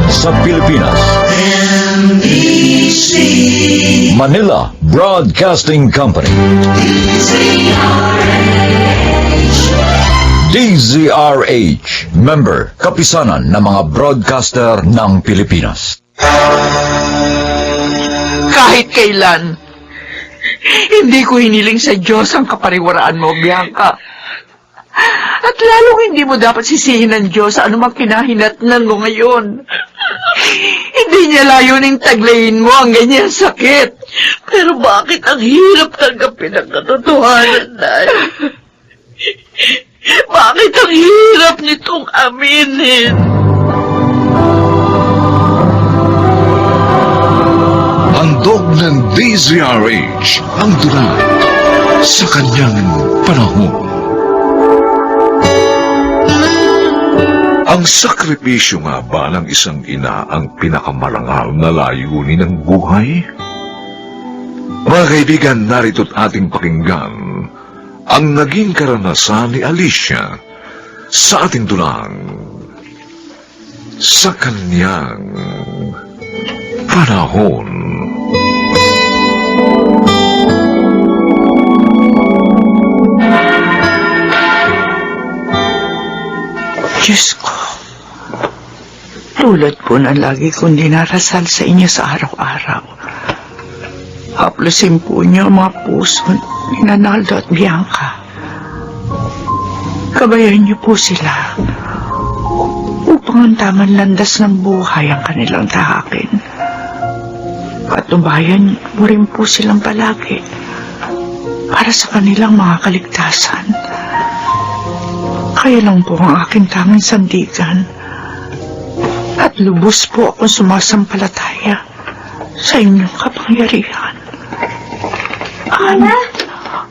sa Pilipinas. NBC Manila Broadcasting Company. DZRH, member, kapisanan ng mga broadcaster ng Pilipinas. Kahit kailan, hindi ko hiniling sa Diyos ang kapariwaraan mo, Bianca. At lalong hindi mo dapat sisihin ng Diyos sa anumang kinahinatnan mo ngayon. Hindi niya layuning taglayin mo ang ganyan sakit. Pero bakit ang hirap tanggapin ang katotohanan, Nay? Bakit ang hirap nitong aminin? Handog ng DZRH ang dulang sa kanyang panahon. Ang sakripisyo nga ba ng isang ina ang pinakamarangal na layunin ng buhay? Mga kaibigan, narito't ating pakinggan ang naging karanasan ni Alicia sa ating dulang sa kanyang panahon. Diyos ko, tulad po na lagi kong dinarasal sa inyo sa araw-araw. Haplusin po niyo ang mga puso ni Nanaldo at Bianca. Kabayan niyo po sila upang ang tamang landas ng buhay ang kanilang tahakin. Patnubayan mo rin po silang palagi para sa kanilang mga kaligtasan. Kaya lang po ang aking tanging sandigan at lubos po akong sumasampalataya sa inyong kapangyarihan. Lola!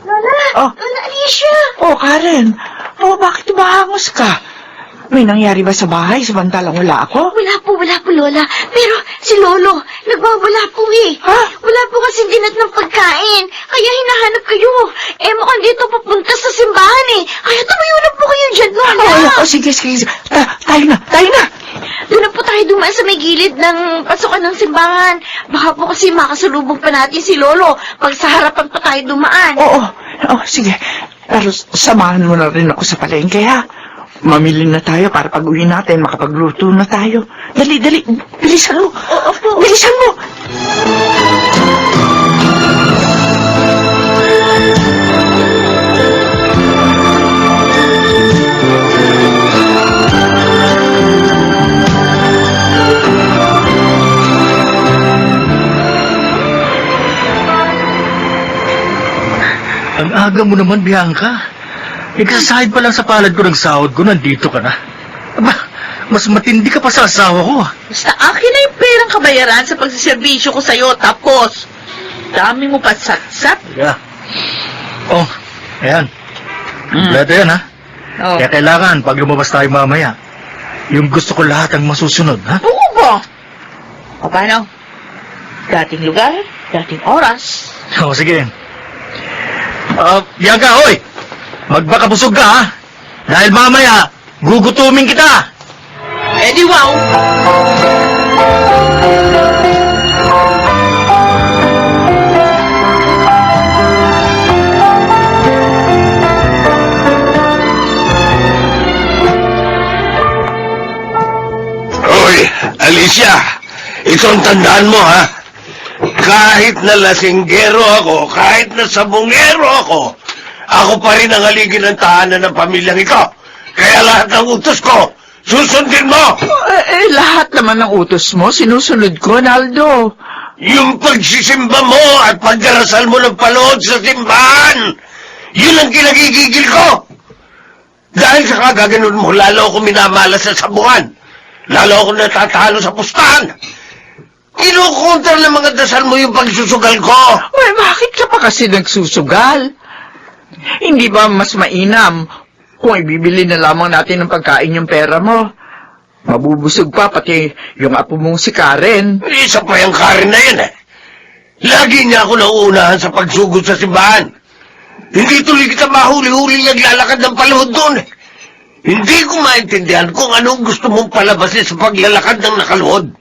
Lola! Oh. Lola Alicia! Oh, Karen. Oh, bakit umahangos ka? May nangyari ba sa bahay samantalang wala ako? Wala po, Lola. Pero si Lolo, nagwawala po eh. Ha? Wala po kasi dinat ng pagkain. Kaya hinahanap kayo. Eh, mukhang dito papunta sa simbahan eh. Kaya tumayo na po kayo dyan, Lola. Oh, sige. Tayo na. Doon na po tayo dumaan sa may gilid ng pasukan ng simbahan. Baka po kasi makasalubong pa natin si Lolo pag sa harapan pa tayo dumaan. Oo, sige. Pero samahan mo na rin ako sa palengke, ha? Mamili na tayo para pag-uwi natin, makapagluto na tayo. Dali. Bilisan mo. Oo po. Bilisan mo. Ang aga mo naman, Bianca. Nagsasahid pa lang sa palad ko ng sahod ko, nandito ka na. Aba, mas matindi ka pa sa asawa ko. Basta akin na yung perang kabayaran sa pagsiservisyo ko sa'yo, tapos dami mo pa satsat. Yeah. Oh, ayan. Kompleto yan, ha? Oh. Kaya kailangan, pag lumabas tayo mamaya, yung gusto ko lahat ang masusunod, ha? Oo ba? O paano? Dating lugar, dating oras. Oo, sige. Bianca, hoy! Magbakabusog ka, ha? Dahil mamaya, gugutumin kita! Eh di wow! Hoy, Alicia, ito ang tandaan mo, ha? Kahit na lasinggero ako, kahit na sabungero ako pa rin ang haligi ng tahanan ng pamilyang ito. Kaya lahat ng utos ko, susundin mo! Lahat naman ng utos mo, sinusunod ko, Naldo. Yung pagsisimba mo at pagdarasal mo ng palood sa simbahan, yun ang kinagigigil ko. Dahil sa kagaganon mo, lalo ako minamalas sa sabuhan. Lalo ako natatalo sa pustahan. Kinukontra ng mga dasal mo yung pagsusugal ko. Well, bakit ka pa kasi nagsusugal? Hindi ba mas mainam kung ibibili na lamang natin ng pagkain yung pera mo? Mabubusog pa pati yung apo mong si Karen. Isa pa yung Karen na yan, eh. Lagi niya ako nauunahan sa pagsugod sa simbahan. Hindi tuloy kita mahuli-huli naglalakad ng paluhod doon, eh. Hindi ko maintindihan kung anong gusto mong palabasin sa paglalakad ng nakaluhod.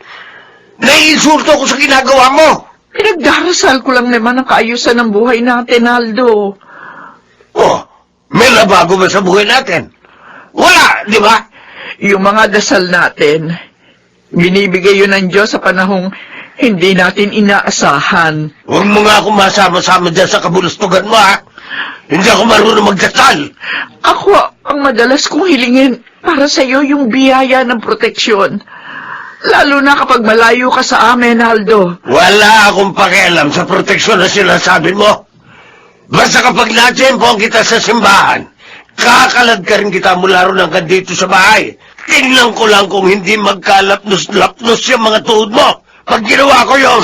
Naiinsulto ko sa ginagawa mo. Pinagdarasal ko lang naman ang kaayusan ng buhay natin, Aldo. Oh, may nabago ba sa buhay natin? Wala, di ba? Yung mga dasal natin, binibigay yun ng Diyos sa panahong hindi natin inaasahan. Huwag mo nga akong masama-sama dyan sa kabulustugan mo, ha? Hindi ako marunong magdasal. Ako ang madalas kong hilingin para sa iyo yung biyaya ng proteksyon. Lalo na kapag malayo ka sa amin, Aldo. Wala akong pakialam sa proteksyon na sinasabi mo. Basta kapag natsempohan kita sa simbahan, kakalad ka rin kita mula ron hanggang dito sa bahay. Tingnan ko lang kung hindi magkalapnos-lapnos yung mga tuhod mo. Pag ginawa ko yun.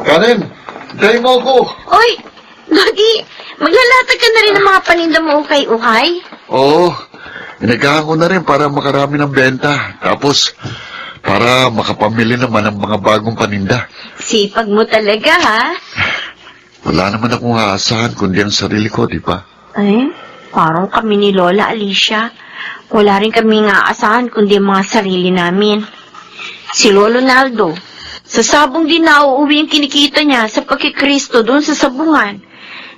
Karen, tayo mo ako. Oy, Dodi, maglalatag ka na rin ng mga paninda mo ukay-ukay? Oo, inagahan ko na rin para makarami ng benta. Tapos, para makapamili naman ng mga bagong paninda. Sipag mo talaga, ha? Wala naman akong aasahan kundi ang sarili ko, di ba? Ay, parang kami ni Lola Alicia. Wala rin kami aasahan kundi ang mga sarili namin. Si Lolo Naldo, sa sabong din na uuwi ang kinikita niya sa pagkikristo doon sa sabungan.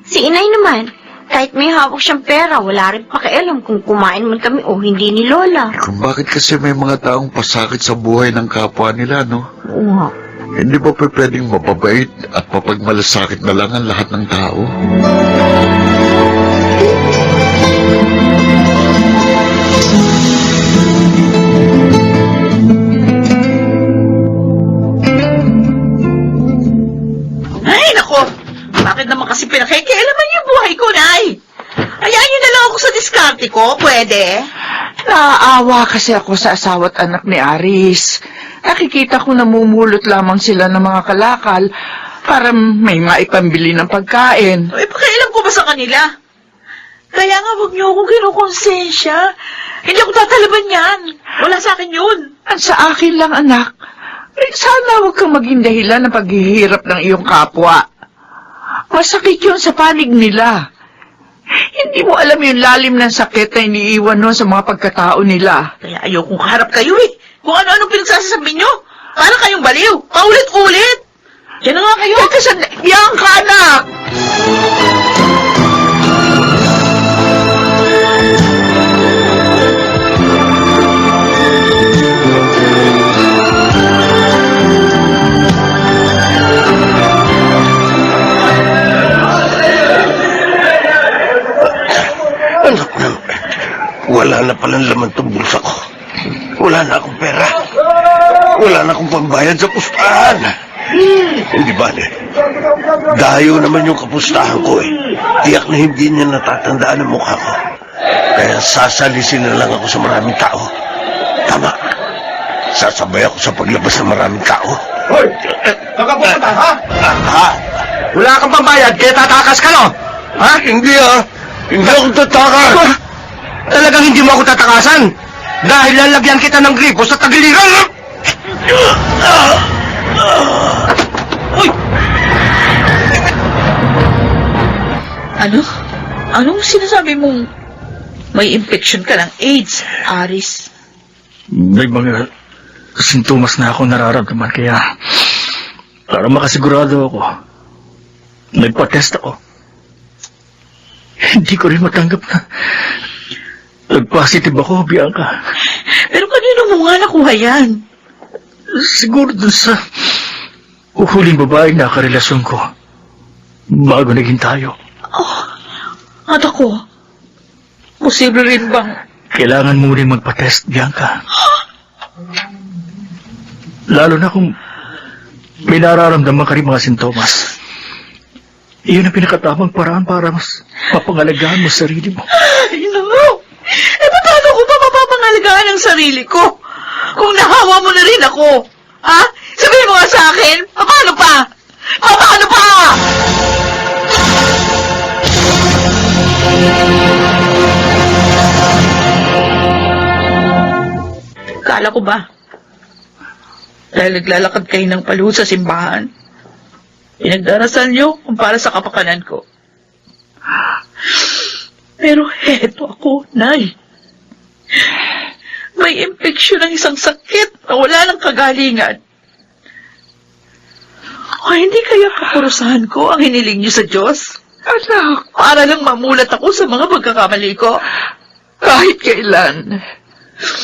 Si Inay naman, kahit may hawak siyang pera, wala rin pakialam kung kumain man kami o hindi ni Lola. Kung bakit kasi may mga taong pasakit sa buhay ng kapwa nila, no? Oo nga. Hindi ba pwedeng mapabait at mapagmalasakit na lang ang lahat ng tao? Ay, nako! Bakit naman kasi pinakikialaman yung buhay ko, Nay? Hayaan niyo na lang ako sa diskarte ko, pwede? Naaawa kasi ako sa asawa't anak ni Aris. Nakikita ko namumulot lamang sila ng mga kalakal para may maipambili ng pagkain. Eh, pakialam ko ba sa kanila? Kaya nga, huwag niyo akong kinukonsensya. Hindi ako tatalaban yan. Wala sa akin yun. Ang sa akin lang, anak, sana huwag kang maging dahilan ng paghihirap ng iyong kapwa. Masakit yun sa panig nila. Hindi mo alam yung lalim ng sakit na iniiwan nun sa mga pagkatao nila. Kaya ayokong kaharap kayo eh. Kung ano-ano pinagsasasabi niyo. Para kayong baliw. Paulit-ulit. Yan na nga kayo. Teka, yan ka, anak! Anak naman, wala na palang laman tong bulsa ko. Wala na akong pera. Wala na akong pambayad sa pustahan. Hindi ba, dayo naman yung kapustahan ko eh. Tiyak na hindi niya natatandaan ang mukha ko. Kaya sasalisin na lang ako sa maraming tao. Tama. Sasabay ako sa paglabas ng maraming tao. Hoy! Nakapunta ka, ha? Ha? Wala kang pambayad, kaya tatakas ka, no? Ha? Hindi ah. Hindi ako tatakas. Talagang hindi mo ako tatakasan. Dahil lalagyan kita ng gripo sa tagiliran. Uy! Ano? Anong sinasabi mong may infection ka ng AIDS, Aris? May mga sintomas na ako nararamdaman kaya para makasigurado ako, nagpa-test ako. Hindi ko rin matanggap na nag-positive ako, Bianca. Pero kanino mo nga nakuha yan? Siguro dun sa huling babae na karelasyon ko bago naging tayo. At ako, posible rin bang Kailangan mo rin magpa-test, Bianca. Lalo na kung may nararamdaman ka rin mga sintomas. Iyon ang pinakatamang paraan para mas mapangalagaan mo sa sarili mo. Ay, no. Eh, paano ko pa mapapangalagaan ang sarili ko? Kung nahawa mo na rin ako. Ha? Sabihin mo nga sa akin, paano pa? Paano pa? Kala ko ba? Dahil naglalakad kayo ng paluho sa simbahan, Pinagdarasal niyo kung para sa kapakanan ko. Pero heto ako, Nay. May impeksyon ng isang sakit na wala ng kagalingan. O hindi kaya kapurusahan ko ang hiniling niyo sa Diyos? Anak, Para lang mamulat ako sa mga pagkakamali ko. kahit kailan,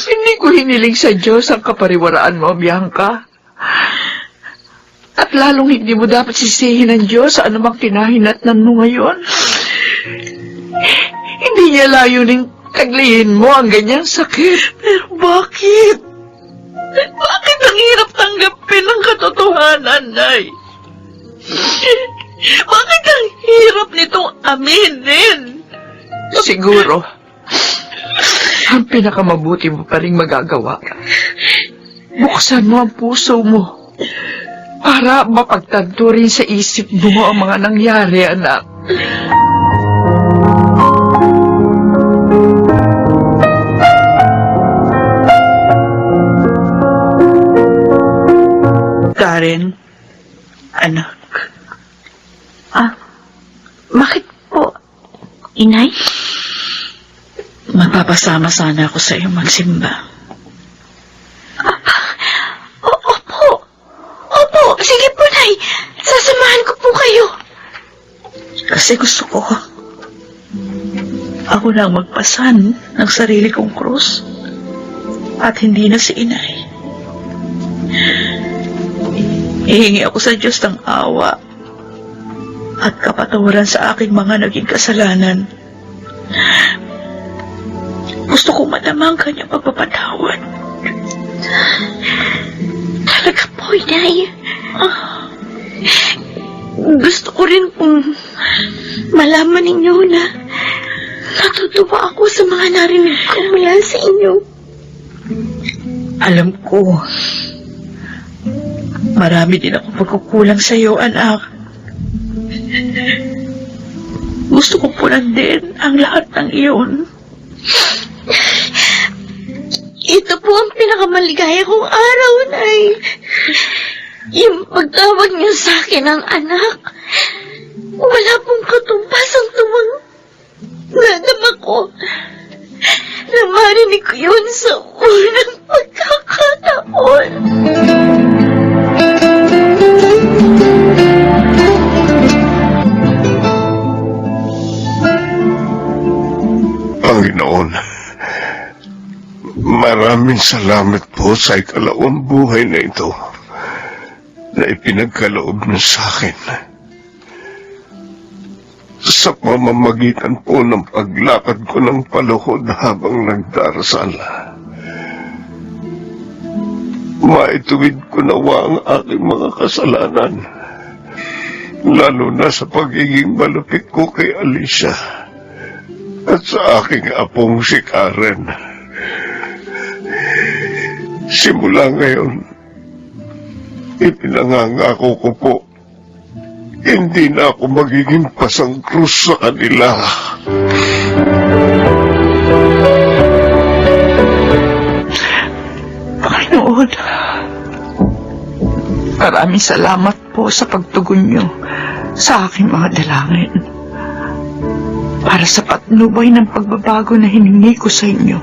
hindi ko hiniling sa Diyos ang kapariwaraan mo, Bianca. At lalong hindi mo dapat sisihin ng Diyos sa anumang kinahinatnan mo ngayon. Hindi niya layuning taglihin mo ang ganyang sakit. Pero bakit? Bakit ang hirap tanggapin ang katotohanan, Nay? Bakit ang hirap nitong aminin? Siguro, ang pinakamabuti mo pa rin magagawa. Buksan mo ang puso mo para mapagtanto rin sa isip mo ang mga nangyari, anak. Karen, anak, Bakit po, Inay? mapapasama sana ako sa iyo magsimba. Opo. Opo, sige po, Nay. Sasamahan ko po kayo. Kasi gusto ko, ako na ang magpasan ng sarili kong krus at hindi na si Inay. Ihingi ako sa Diyos ng awa at kapatawaran sa aking mga naging kasalanan. Gusto kong madama ang kanyang pagpapatawad. Talaga po, Inay. Gusto ko rin pong malaman ninyo na natutuwa ako sa mga narinig ko mula sa inyo. Alam ko, marami din ako pagkukulang sa iyo, anak. Gusto ko punan din ang lahat ng iyon. Ito po ang pinakamaligaya kong araw, Nay. Yung pagtawag niyo sa akin ng anak, wala pong katumbas ang tuwang nadama ko. Na marinig ko yun sa unang pagkakataon. Panginoon, maraming salamat po sa ikalawang buhay na ito na ipinagkaloob niyo sa akin. Sa pamamagitan po ng paglakad ko ng paluhod habang nagdarasal, maituwid ko nawa ang aking mga kasalanan, lalo na sa pagiging malupit ko kay Alicia at sa aking apong si Karen. Simula ngayon, ipinangangako ko po, hindi na ako magiging pasang krus sa kanila. Panginoon, maraming salamat po sa pagtugon niyo sa aking mga dalangin. Para sa patnubay ng pagbabago na hiningi ko sa inyo.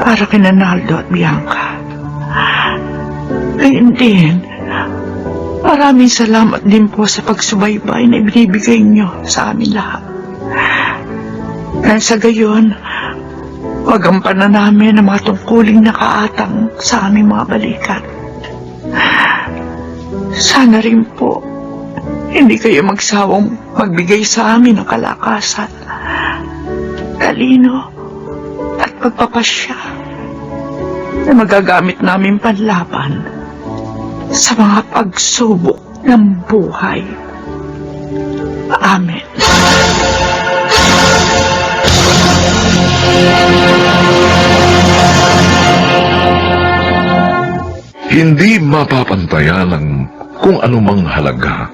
Para kina Naldo at Bianca. Gayun din, maraming salamat din po sa pagsubaybay na ibinibigay niyo sa amin lahat. Nang sa gayon, magampanan namin ang mga tungkuling nakaatang sa aming mga balikat. Sana rin po, hindi kayo magsawang magbigay sa amin ng kalakasan, talino, at pagpapasya na magagamit namin panlaban sa mga pagsubok ng buhay. Amen. Hindi mapapantayan ng kung anumang halaga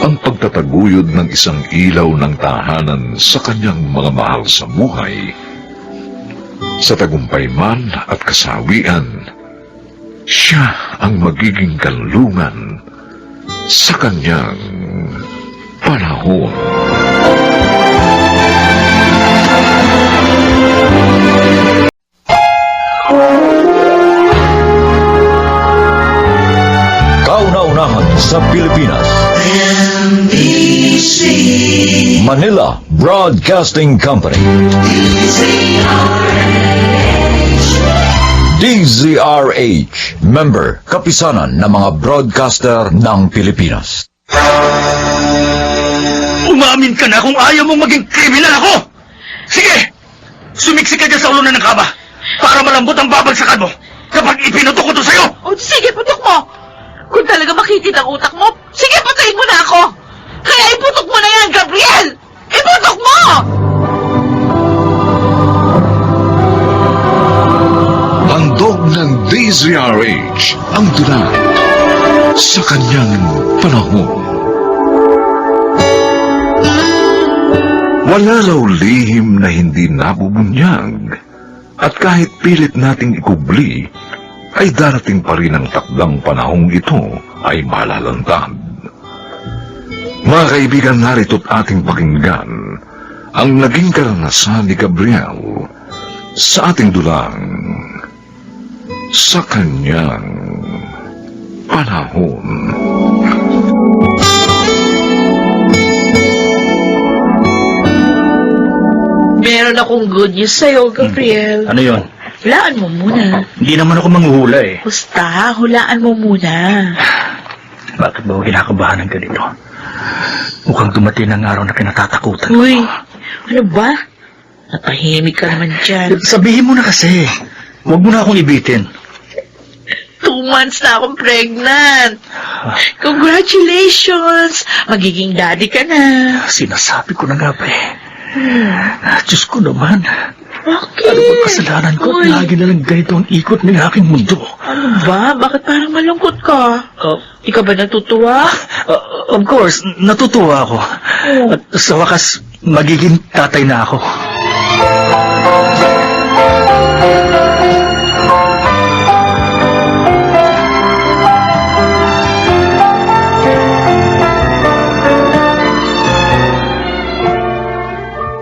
ang pagtataguyod ng isang ilaw ng tahanan sa kanyang mga mahal sa buhay. Sa tagumpay man at kasawian, siya ang magiging kanlungan sa kanyang panahon. Kauna-unahan sa Pilipinas. Manila Broadcasting Company. DZRH, member, kapisanan ng mga broadcaster ng Pilipinas. Umamin ka na kung ayaw mong maging kriminal ako! Sige! Sumiksik ka dyan sa ulunan ng kaba para malambot ang babagsakan mo kapag ipinutok ko to sa'yo! O sige, putok mo! Kung talaga makitid ang utak mo, sige, patayin mo na ako! Kaya iputok mo na yan, Gabriel! Iputok mo! Handog ng DZRH ang dulang sa kanyang panahon. Wala raw lihim na hindi nabubunyag at kahit pilit nating ikubli, ay darating pa rin ang takdang panahong ito ay malalantad. Mga kaibigan, narito't ating pakinggan ang naging karanasan ni Gabriel sa ating dulang sa kanyang panahon. Meron akong good news sa'yo, Gabriel. Ano yon? Hulaan mo muna. Hindi naman ako manghuhula eh. Basta, hulaan mo muna. Bakit ba ako kinakabahan ng ganito? Mukhang dumating ang araw na kinatatakutan. Uy, ano ba? Natahimik ka naman dyan. Sabihin mo na kasi. Huwag mo na akong ibitin. 2 months na akong pregnant. Congratulations! Magiging daddy ka na. Sinasabi ko na nga ba eh. Diyos ko naman. Bakit? Ano bang kasalanan ko at Uy, lagi na lang ganito ang ikot ng aking mundo? ano ba? Bakit parang malungkot ka? Ikaw ba natutuwa? Of course, natutuwa ako. At sa wakas, magiging tatay na ako.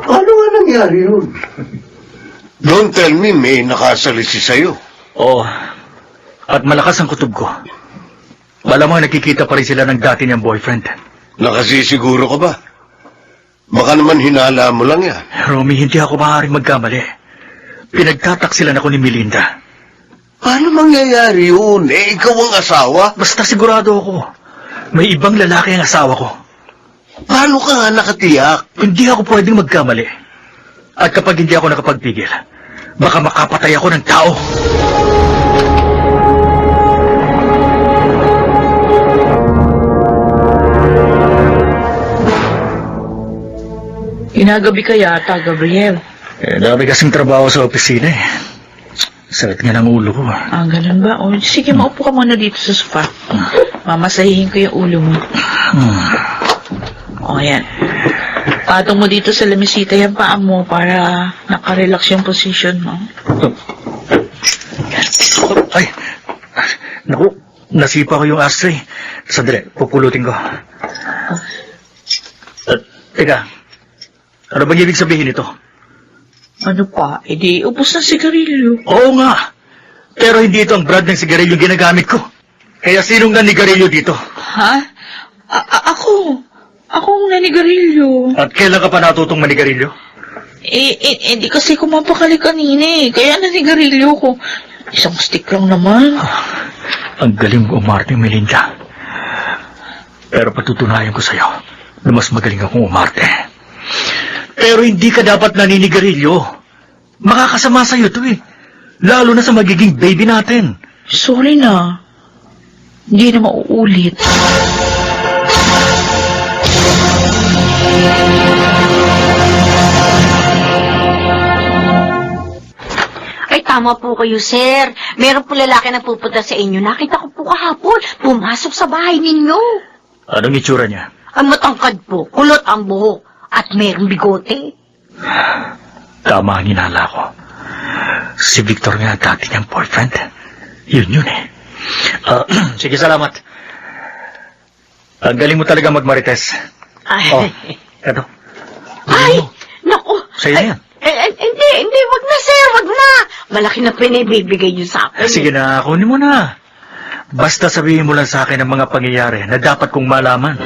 Ano nga nangyari yun? Don't tell me may nakasalisi sa'yo. Oo. At malakas ang kutob ko. Malamang nakikita pa rin sila ng dati niyang boyfriend. Nakasisiguro ka ba? Baka naman hinala mo lang yan. Romy, hindi ako maaaring magkamali. Pinagtataksilan ako ni Melinda. Paano mangyayari yun? Ikaw ang asawa? Basta sigurado ako. May ibang lalaki ang asawa ko. Paano ka nga nakatiyak? Hindi ako pwedeng magkamali. At kapag hindi ako nakapagpigil, baka makapatay ako ng tao. Inagabi ka yata, Gabriel. Dami kasing trabaho sa opisina eh. Sakit nga ng ulo ko. Ah, ganun ba? O, sige, maupo ka muna dito sa sofa. Mamasahihin ko yung ulo mo. O, yan. Patong mo dito sa lamisita yung paa mo para nakarelax yung position mo. Ay! Naku, nasipa ko yung ashtray. Sandali, pupulutin ko. Teka, ano bang ibig sabihin ito? Ano pa? E di, ubos na sigarilyo. Oo nga, pero hindi ito ang brand ng sigarilyo ginagamit ko. Kaya sinong nanigarilyo dito? Ha? Ako. Akong nanigarilyo. At kailan ka pa natutong manigarilyo? Di kasi kumapakali kanina eh. Kaya nanigarilyo ko. Isang stick lang naman. Ang galing mo umarte, Melinda. Pero patutunayan ko sa'yo na mas magaling akong umarte. Pero hindi ka dapat naninigarilyo. Makakasama sa'yo to eh. Lalo na sa magiging baby natin. Sorry na. Hindi na mauulit. Ay, tama po kayo, sir. Meron po lalaki na pupunta sa inyo. Nakita ko po kahapon. Pumasok sa bahay ninyo. Anong itsura niya? Ang matangkad po, kulot ang buhok, at merong bigote. Tama ang hinala ko. Si Victor nga dati niyang boyfriend. Yun eh. Sige, salamat. Ang galing mo talaga magmarites. Ay, Oh, eto. ay, naku. Sa'yo na yan. Hindi, wag na, sir, wag na. Malaki na pinibibigay niyo sa akin. Sige na, kunin mo na. Basta sabihin mo lang sa akin ang mga pangyayari na dapat kong malaman.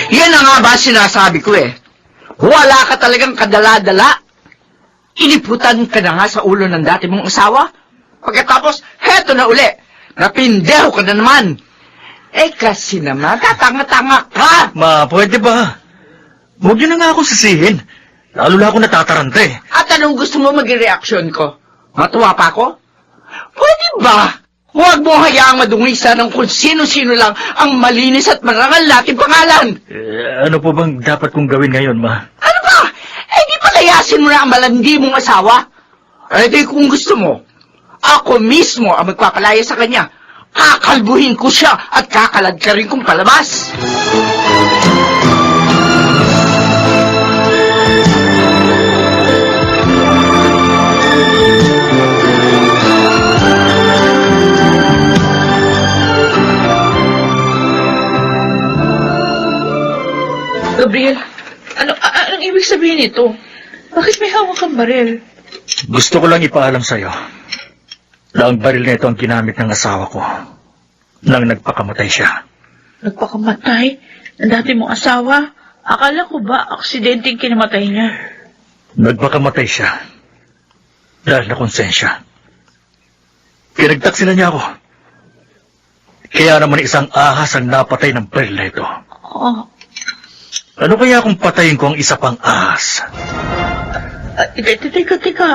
Yan na nga ba sinasabi ko eh. Wala ka talagang kadala-dala. Iniputan ka na nga sa ulo ng dati mong asawa. Pagkatapos, heto na uli. Napindeho ka na naman. Eh kasi naman, tatanga-tanga ka. Ma, pwede ba? Huwag niyo na nga ako sisihin. Lalo na ako natataranta eh. At anong gusto mo maging reaksyon ko? Matuwa pa ako? Pwede ba? Huwag mo hayaang madungisan ng kung sino-sino lang ang malinis at marangal nating pangalan. Ano po bang dapat kong gawin ngayon, ma? Ano ba? Eh di palayasin mo na ang malandi mong asawa. Eh di kung gusto mo, ako mismo ang magpapalaya sa kanya. Kakalbuhin ko siya at kakalad ka rin kong palabas. Gabriel, anong ibig sabihin nito? Bakit may hawak kang baril? Gusto ko lang ipaalam sa'yo na ang baril na ito ang ginamit ng asawa ko nang nagpakamatay siya. Nagpakamatay? Ang dati mong asawa? Akala ko ba aksidenteng kinamatay niya? Nagpakamatay siya dahil na konsensya. Pinagtaksilan niya ako. Kaya naman isang ahas ang napatay ng baril na ito. Oh, Ano kaya kung patayin ko ang isa pang ahas? teka.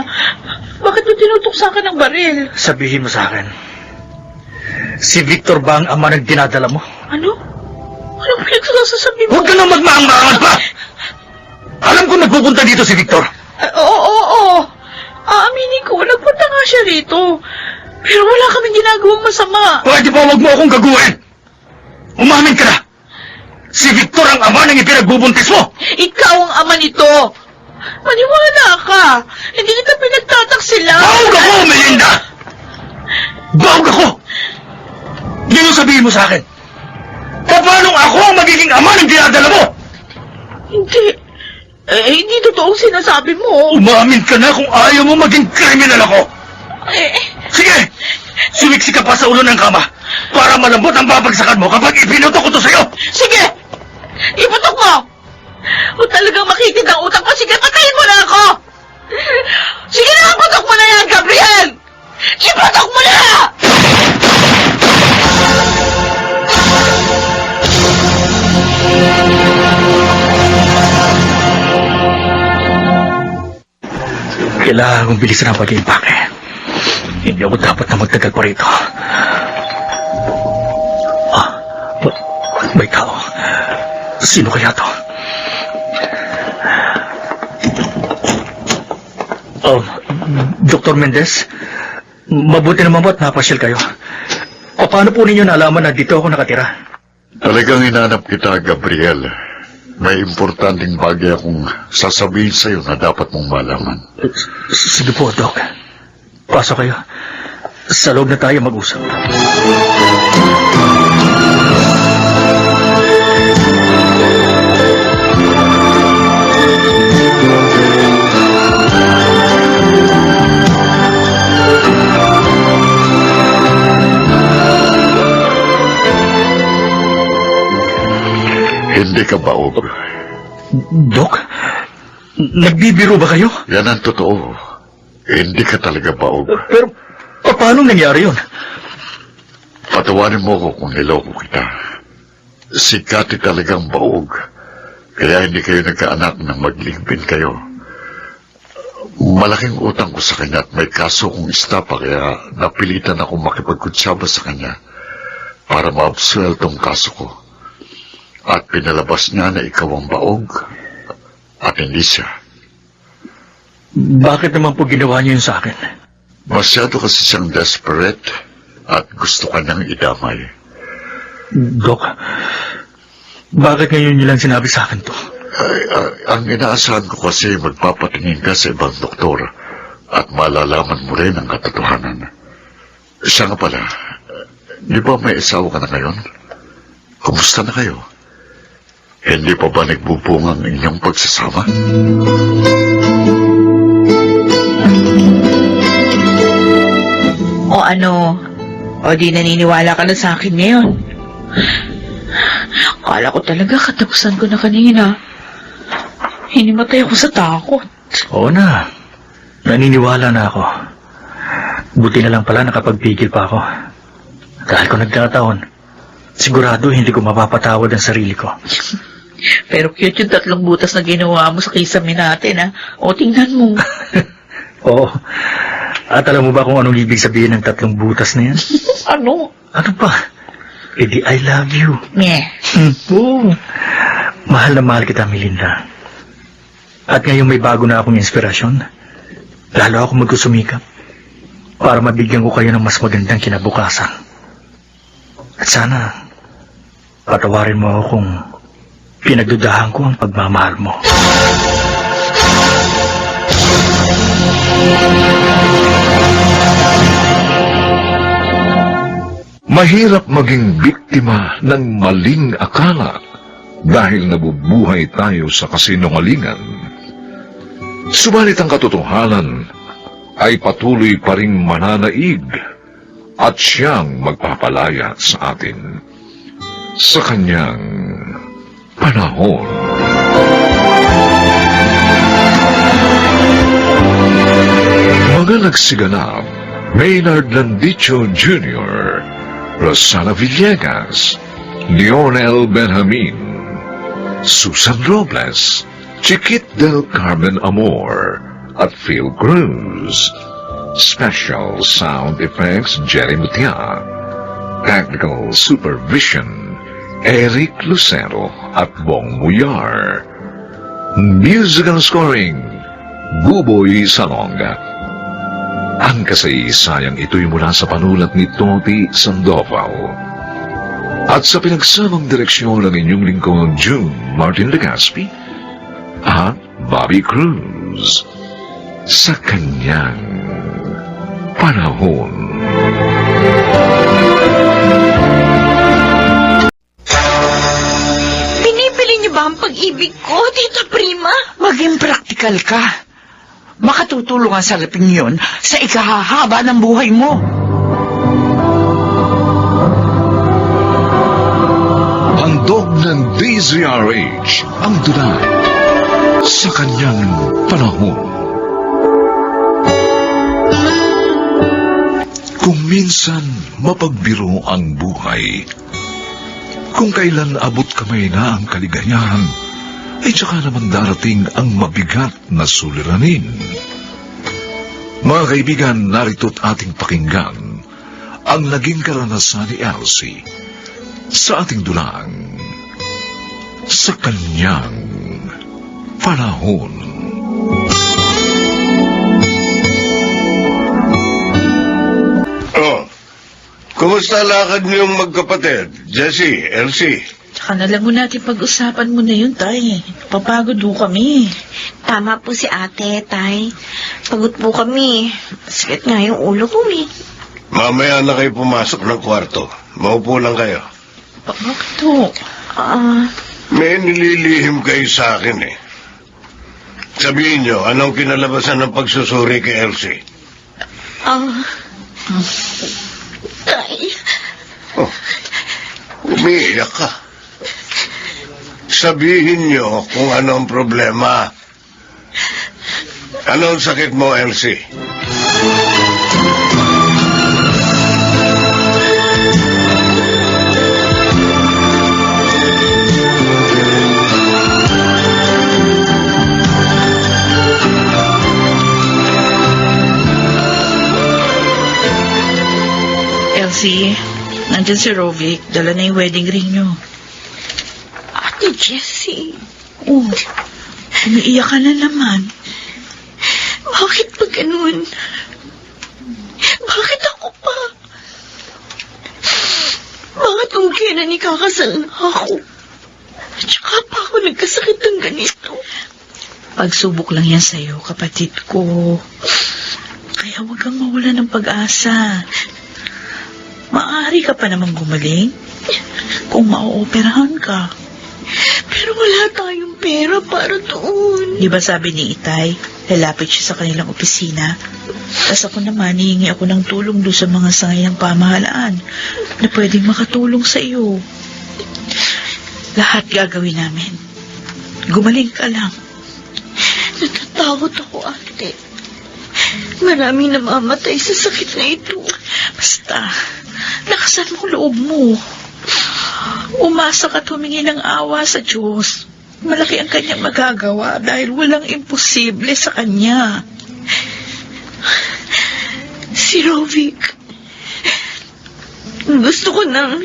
Bakit mo tinutok sa akin ang baril? Sabihin mo sa akin, si Victor ba ang ama ng dinadala mo? Ano? Anong pinagsasasabi mo? Huwag ka nang magmaang-maangan pa! Alam ko nagpupunta dito si Victor. Oo. Aaminin ko, nagpunta nga siya rito. Pero wala kaming ginagawang masama. Pwede ba huwag mo akong gaguhin? Umamin ka na! Si Victor ang ama ng ipinagbubuntis mo! Ikaw ang ama nito. Maniwala ka. Hindi kita pinagtataksilan. Bawag ako, Melinda! Bawag ako! Yun yung sabihin mo sa akin. Paano ako ang magiging ama ng dinadala mo? Hindi. Hindi totoong sinasabi mo. Umamin ka na kung ayaw mo maging kriminal ako. Sige! Sumiksi ka pa sa ulo ng kama para malambot ang babagsakan mo kapag ipinutok ko to sa'yo! Sige! Iputok mo! Kung talagang makikita ang utak ko, sige, patayin mo na ako! Sige na, putok mo na yan, Gabriel! Iputok mo na! Kailangan kong bilisan ang pag-iimpake. Hindi ako dapat na magtagal pa rito. May tao. Sino kaya to? Dr. Mendez, mabuti naman ba't napasyal kayo? Paano po ninyo nalaman na dito ako nakatira? Talagang hinanap kita, Gabriel. May importanteng bagay akong sasabihin sa'yo na dapat mong malaman. Sige po, Doc. Pasok kayo. Sa loob na tayo mag-usap. Hindi ka baog. Doc, nagbibiro ba kayo? Yan ang totoo. Hindi ka talaga baog. Pero, paano nangyari yun? Patawarin mo ko kung niloko kita. Si Cathy talagang baog. Kaya hindi kayo nagkaanak nang magligbin kayo. Malaking utang ko sa kanya at may kaso kong istapa kaya napilitan ako makipagkutsaba sa kanya para maabsuel tong kaso ko. At pinalabas niya na ikaw ang baog at hindi siya. Bakit naman po ginawa niyo yun sa akin? Masyado kasi siyang desperate. at gusto ka nang idamay. Dok, bakit ngayon niyo lang sinabi sa akin to? Ang inaasahan ko kasi magpapatingin ka sa ibang doktor at malalaman mo rin ang katotohanan. Siya nga pala, di ba may asawa ka na ngayon? Kumusta na kayo? Hindi pa ba nagbubunga ang inyong pagsasama? O ano? O di naniniwala ka na sa akin ngayon? Akala ko talaga katapusan ko na kanina. Hinimatay ako sa takot. Oo na. Naniniwala na ako. Buti na lang pala nakapagpigil pa ako. Dahil kung nagkataon, sigurado hindi ko mapapatawad ang sarili ko. Pero cute yung 3 butas na ginawa mo sa kisame natin, ha? O, tingnan mo. Oo. At alam mo ba kung anong ibig sabihin ng 3 butas na yan? Ano? Ano pa? Eh di I love you. Meh. Oo. Mahal na mahal kita, Melinda. At ngayon may bago na akong inspirasyon. Lalo ako magkusumikap para mabigyan ko kayo ng mas magandang kinabukasan. At sana, patawarin mo ako kung pinagdudahan ko ang pagmamahal mo. Mahirap maging biktima ng maling akala dahil nabubuhay tayo sa kasinungalingan. Subalit ang katotohanan ay patuloy pa ring mananaig at siyang magpapalaya sa atin sa kanyang panahon. Mga nagsiganap, Maynard Landicho Jr., Rosana Villegas, Lionel Benjamin, Susan Robles, Chiquit del Carmen Amor, at Phil Cruz. Special sound effects Jerry Mutia. Technical supervision Eric Lucero at Bong Muyar. Musical scoring Buboy Salonga. Ang kasaysayang ito'y mula sa panulat ni Toti Sandoval. At sa pinagsamang direksyon ng inyong lingkod June Martin Legaspi at Bobby Cruz sa kanyang panahon. Pinipili niyo ba ang pag-ibig ko, Tita Prima? Maging praktikal ka. Makatutulong ang salaping yun sa ikahahaba ng buhay mo. Handog ng DZRH ang dunay sa kanyang panahon. Kung minsan mapagbiro ang buhay, kung kailan abot kamay na ang kaligayahan, ay tsaka naman darating ang mabigat na suliranin. Mga kaibigan, narito't ating pakinggan ang naging karanasan ni Elsie sa ating dulang sa kanyang panahon. Oh, kumusta lakad niyong magkapatid? Jessie, Elsie? Tsaka na lang mo natin pag-usapan mo na yun, Tay. Papagod ho kami. Tama po si ate, Tay. Pagod po kami. Sakit nga yung ulo ko eh. Mamaya na kayo pumasok ng kwarto. Maupo lang kayo. Bakit ho? May nililihim kayo sa akin eh. Sabihin niyo, anong kinalabasan ng pagsusuri kay Elsie? Tay, Oh, umiiyak ka. Sabihin niyo kung ano ang problema. Ano ang sakit mo, Elsie? Elsie, nandyan si Rovic. Dala na yung wedding ring niyo. Ate Jessie. Oh, umiiyak ka na naman. Bakit pa ganun? Bakit ako pa? kailan ikakasal na ako. At saka pa ako nagkasakit ng ganito. Pagsubok lang yan sa'yo, kapatid ko. Kaya huwag kang mawala ng pag-asa. Maaari ka pa namang gumaling kung mauoperahan ka. Pero wala tayong pera para doon. Di ba sabi ni Itay, lalapit siya sa kanilang opisina. Tapos ako naman, hihingi ako ng tulong doon sa mga sangay ng pamahalaan na pwedeng makatulong sa iyo. Lahat gagawin namin. Gumaling ka lang. Natatakot ako, ate. Maraming namamatay sa sakit na ito. Basta, lakasan mo loob mo. Umasa ka humingi ng awa sa Diyos. Malaki ang kanyang magagawa dahil walang imposible sa kanya. Si Rovic, gusto ko nang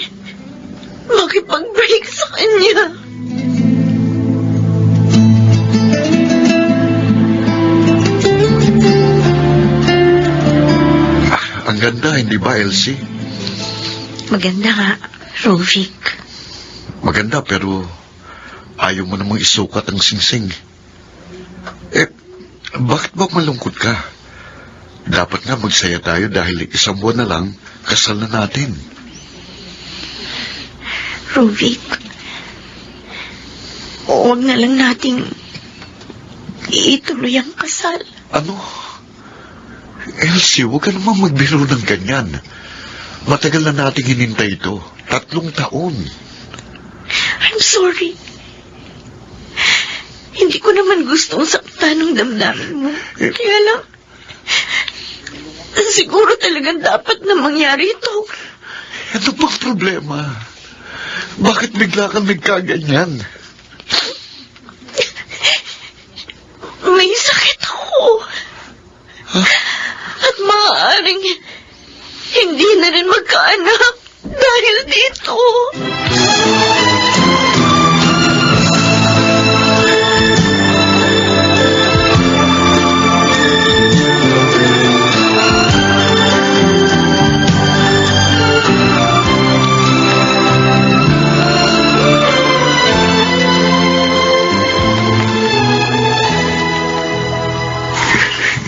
makipag-break sa kanya. Ang ganda, hindi ba, Elsie? Maganda nga, Rovic. Maganda, pero ayaw mo namang isukat ang singsing. Bakit ba malungkot ka? Dapat nga magsaya tayo dahil isang buwan na lang, kasal na natin. Rovic, huwag na lang nating ituloy ang kasal. Ano? Elsie, huwag ka namang magbiro ng ganyan. Matagal na nating hinintay ito. 3 taon. I'm sorry. Hindi ko naman gustong saktan ng damdamin mo. Kaya lang, siguro talagang dapat na mangyari ito. Ano bang problema? Bakit bigla kang nagkaganyan? May sakit ako. At maaaring hindi na rin magkaanak dahil dito.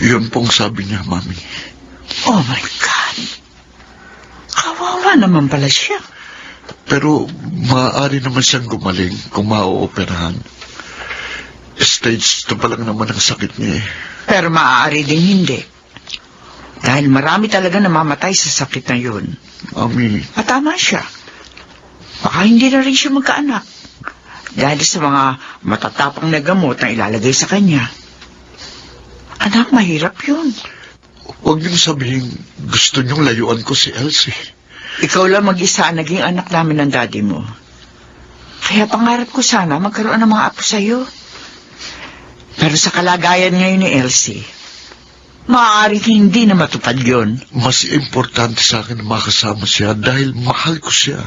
Yun pong sabi niya, Mami. Oh my God. Kawawa naman pala siya. Pero maaari naman siyang gumaling kung mauoperahan. Stage 2 pa lang naman ang sakit niya eh. Pero maaari din hindi. Dahil marami talaga namamatay sa sakit na yun. Mami, At tama siya. Baka hindi na rin siya magkaanak. Dahil sa mga matatapang na gamot na ilalagay sa kanya. Anak, mahirap yun. huwag niyong sabihin gusto niyong layuan ko si Elsie. Ikaw lang mag-isa ang naging anak namin ng daddy mo. Kaya pangarap ko sana magkaroon ng mga apo sa'yo. Pero sa kalagayan ngayon ni Elsie, maaaring hindi na matupad yun. Mas importante sa akin na makasama siya dahil mahal ko siya.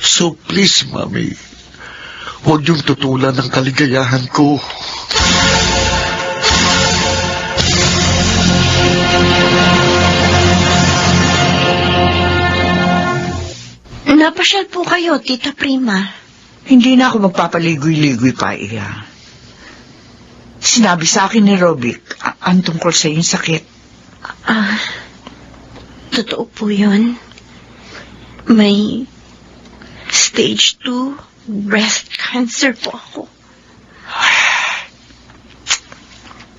So please, Mami, huwag niyong tutulan ng kaligayahan ko. Napasyal po kayo, Tita Prima. Hindi na ako magpapaligoy-ligoy pa, Iya. Sinabi sa akin ni Robic ang tungkol sa iyong sakit. Totoo po yun. May stage 2 breast cancer po ako.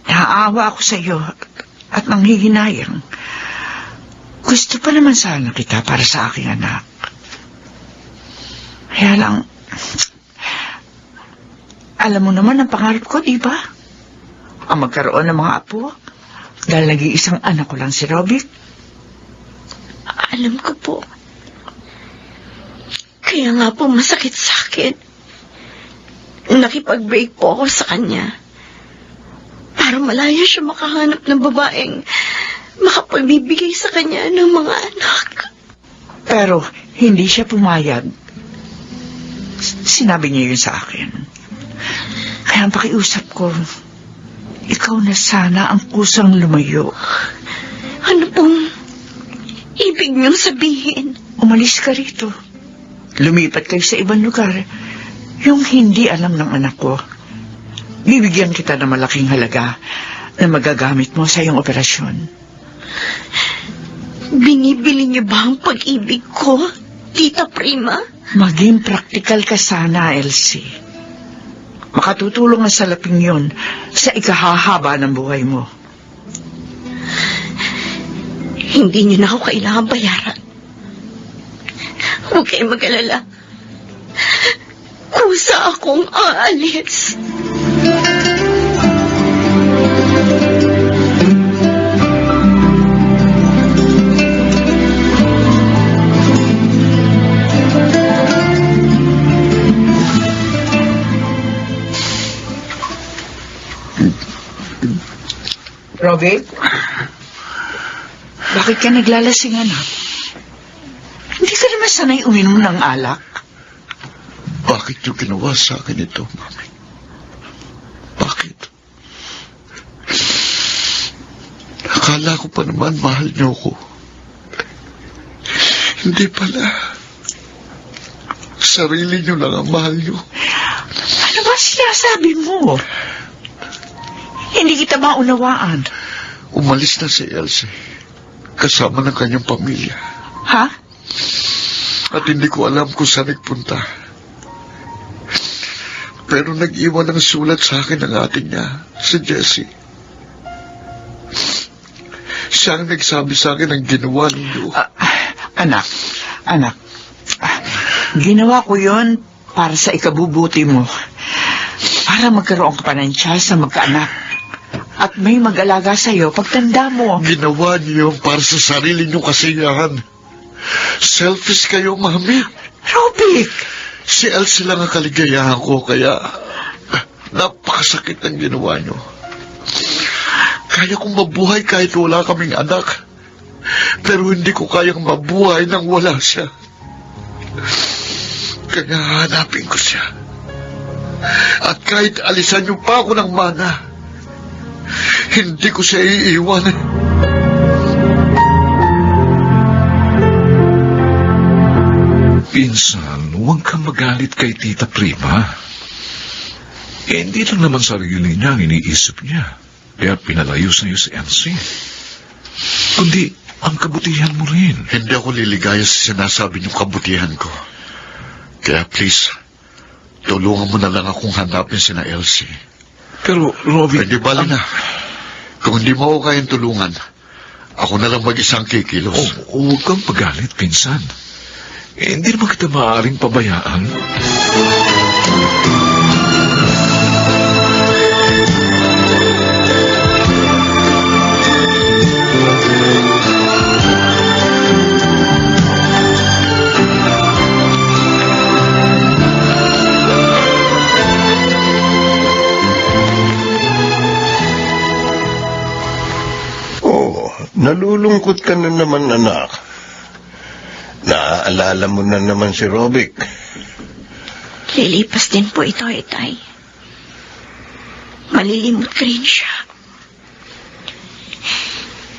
Naaawa ako sa iyo at nanghihinayang. Gusto pa naman sana kita para sa aking anak. Kaya lang, alam mo naman ang pangarap ko, di ba? Ang magkaroon ng mga apo. Dahil nag-iisang anak ko lang si Robic. Alam ko po. Kaya nga po masakit sa akin. Nakipag-break po ako sa kanya. Para malaya siya makahanap ng babaeng makapagbibigay sa kanya ng mga anak. Pero hindi siya pumayag. Sinabi niya yun sa akin. Kaya ang pakiusap ko, ikaw na sana ang kusang lumayo. Ano pong ibig niyong sabihin? Umalis ka rito. lumipat kayo sa ibang lugar, yung hindi alam ng anak ko, bibigyan kita ng malaking halaga na magagamit mo sa iyong operasyon. Binibili niyo ba ang pag-ibig ko, Tita Prima? Maging praktikal ka sana, Elsie. Makatutulong ang salaping yun sa ikahahaba ng buhay mo. Hindi niyo na ako kailangan bayaran. Huwag kayong mag-alala. Kusa akong aalis. Robert? Bakit ka naglalasing, anak? Hindi ka naman sanay uminom ng alak. Bakit yung ginawa sa akin ito, Mami? Bakit? Akala ko pa naman mahal niyo ko. Hindi pala. Sarili niyo lang ang mahal niyo. Ano ba sinasabi mo? Hindi kita maunawaan. Umalis na si Elsie. Kasama ng kanyang pamilya. Ha? At hindi ko alam kung saan nagpunta. Pero nag-iwan ng sulat sa akin ng ate niya, si Jessie. Siya ang nagsabi sa akin ng ginawa niyo. Anak, ginawa ko yon para sa ikabubuti mo. Para magkaroon ka pa ng chance na magkaanak. At may mag-alaga sa'yo pagtanda mo. Ginawa niyo yun para sa sarili niyo kasiyahan. Selfish kayo, Mami. Robik! Si Elsie lang ang kaligayahan ko, kaya napakasakit ang ginawa niyo. Kaya kong mabuhay kahit wala kaming anak. Pero hindi ko kayang mabuhay nang wala siya. Kaya hanapin ko siya. At kahit alisan niyo pa ako ng mana, hindi ko siya iiwan. Pinsan, huwag kang magalit kay Tita Prima. Hindi lang naman sarili niya ang iniisip niya. Kaya pinalayo sa iyo si Elsie. Kundi ang kabutihan mo rin. Hindi ako liligaya sa sinasabi niyong kabutihan ko. Kaya please, tulungan mo na lang akong hanapin sina Elsie. Pero, Robin... Hindi bali na. Kung hindi mo ako kayang tulungan, ako na lang mag-isang kikilos. Huwag kang pagalit, pinsan. Hindi naman kita maaaring pabayaan. Nalulungkot ka na naman, anak. Naaalala mo na naman si Robic. Lilipas din po ito, Itay. Malilimot ka rin siya.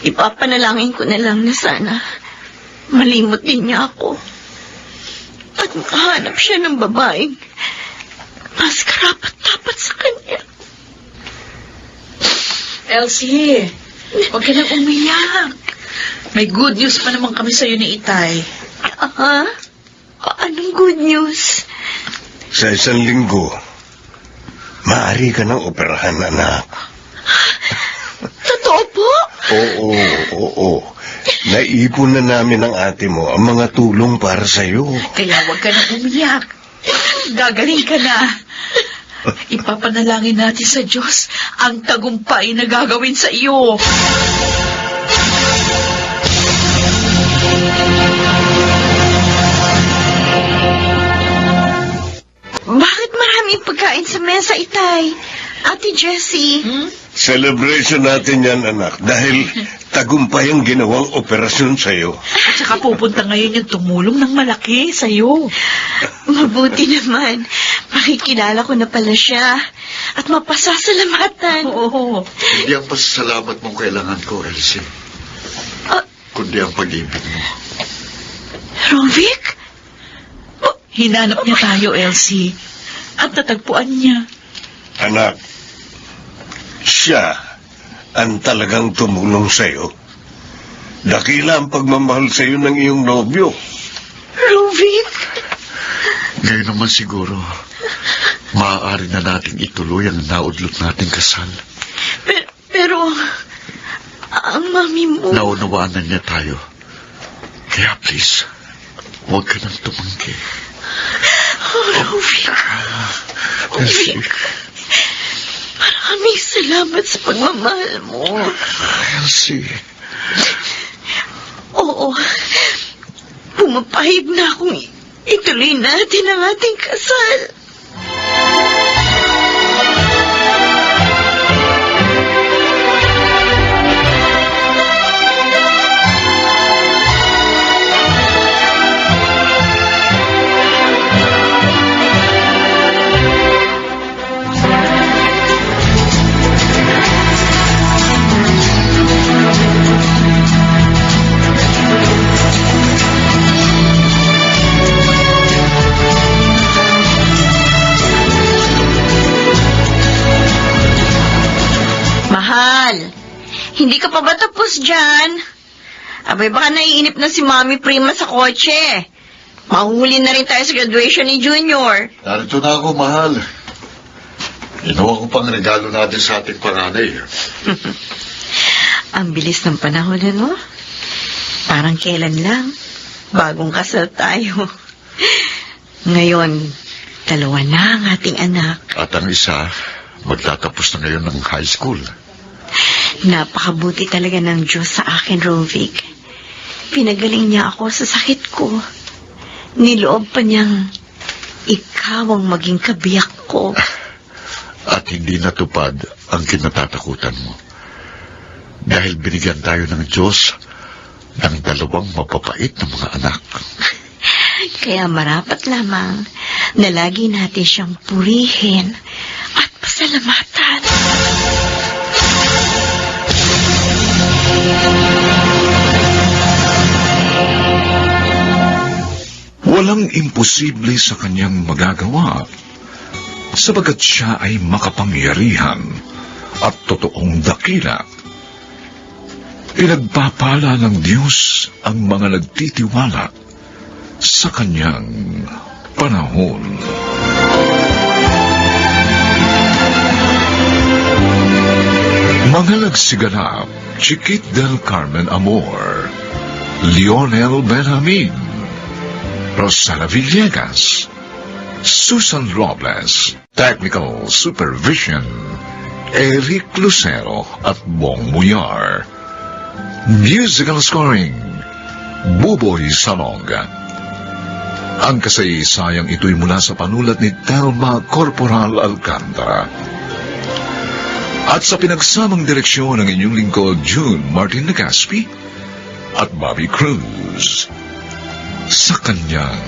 Ipapanalangin ko na lang na sana malimot din niya ako. At makahanap siya ng babaeng mas karapat-dapat sa kanya. Elsie, huwag ka nang umiyak. May good news pa naman kami sa'yo ni Itay. Ha? Anong good news? Sa isang linggo, maaari ka ng operahan, anak. Totoo po? Oo. Naipon na namin ng ate mo ang mga tulong para sa'yo. Kaya huwag ka nang umiyak. Gagaling ka na. Ipapanalangin natin sa Diyos ang tagumpay na gagawin sa iyo. Bakit maraming pagkain sa mesa, Itay? Ate Jessie? Celebration natin yan, anak, dahil tagumpay ang ginawang operasyon sa'yo. At saka pupunta ngayon yung tumulong ng malaki sa iyo. Mabuti naman. Makikilala ko na pala siya. At mapasasalamatan. Oo. Hindi ang pasasalamat mong kailangan ko, Elsie. Kundi ang pag-ibig mo. Rovic? Hinanap niya tayo, Elsie. At natagpuan niya. Anak, siya ang talagang tumulong sa'yo. Dakila ang pagmamahal sa'yo ng iyong nobyo. Rovic! Ngayon naman siguro, maaari na nating ituloy ang naudlot nating kasal. Pero, ang mami mo... Naunawaan na niya tayo. Kaya please, huwag ka nang tumanggi. Oh, Rovic. Elsie, Maraming salamat sa pagmamahal mo. Elsie. Oo. Pumapahid na akong ituloy natin ang ating kasal. Mahal, hindi ka pa ba tapos dyan? Abay, baka naiinip na si Mami Prima sa kotse. Mahuli na rin tayo sa graduation ni Junior. Narito na ako, mahal. Ginawa ko pang regalo natin sa ating panganay. Ang bilis ng panahon, ano? Parang kailan lang. Bagong kasal tayo. Ngayon, 2 na ang ating anak. At ang isa, magtatapos na ngayon ng high school. Napakabuti talaga ng Diyos sa akin, Rovic. Pinagaling niya ako sa sakit ko. Niloob pa niyang ikaw ang maging kabiyak ko. At hindi natupad ang kinatatakutan mo. Dahil binigyan tayo ng Diyos ng 2 mapapait na mga anak. Kaya marapat lamang na lagi natin siyang purihin at pasalamatan. Walang imposible sa kanyang magagawa, sabagat siya ay makapangyarihan at totoong dakila. Pinagpapala ng Diyos ang mga nagtitiwala sa kanyang panahon. Mga nagsiganap, Chiquit del Carmen Amor, Lionel Benjamin, Rosana Villegas, Susan Robles, Technical Supervision, Eric Lucero at Bong Muyar. Musical Scoring, Buboy Salonga. Ang kasaysayang ito'y mula sa panulat ni Telma Corporal Alcantara. At sa pinagsamang direksyon ng inyong lingkod, June Martin Legaspi at Bobby Cruz. Sa kanyang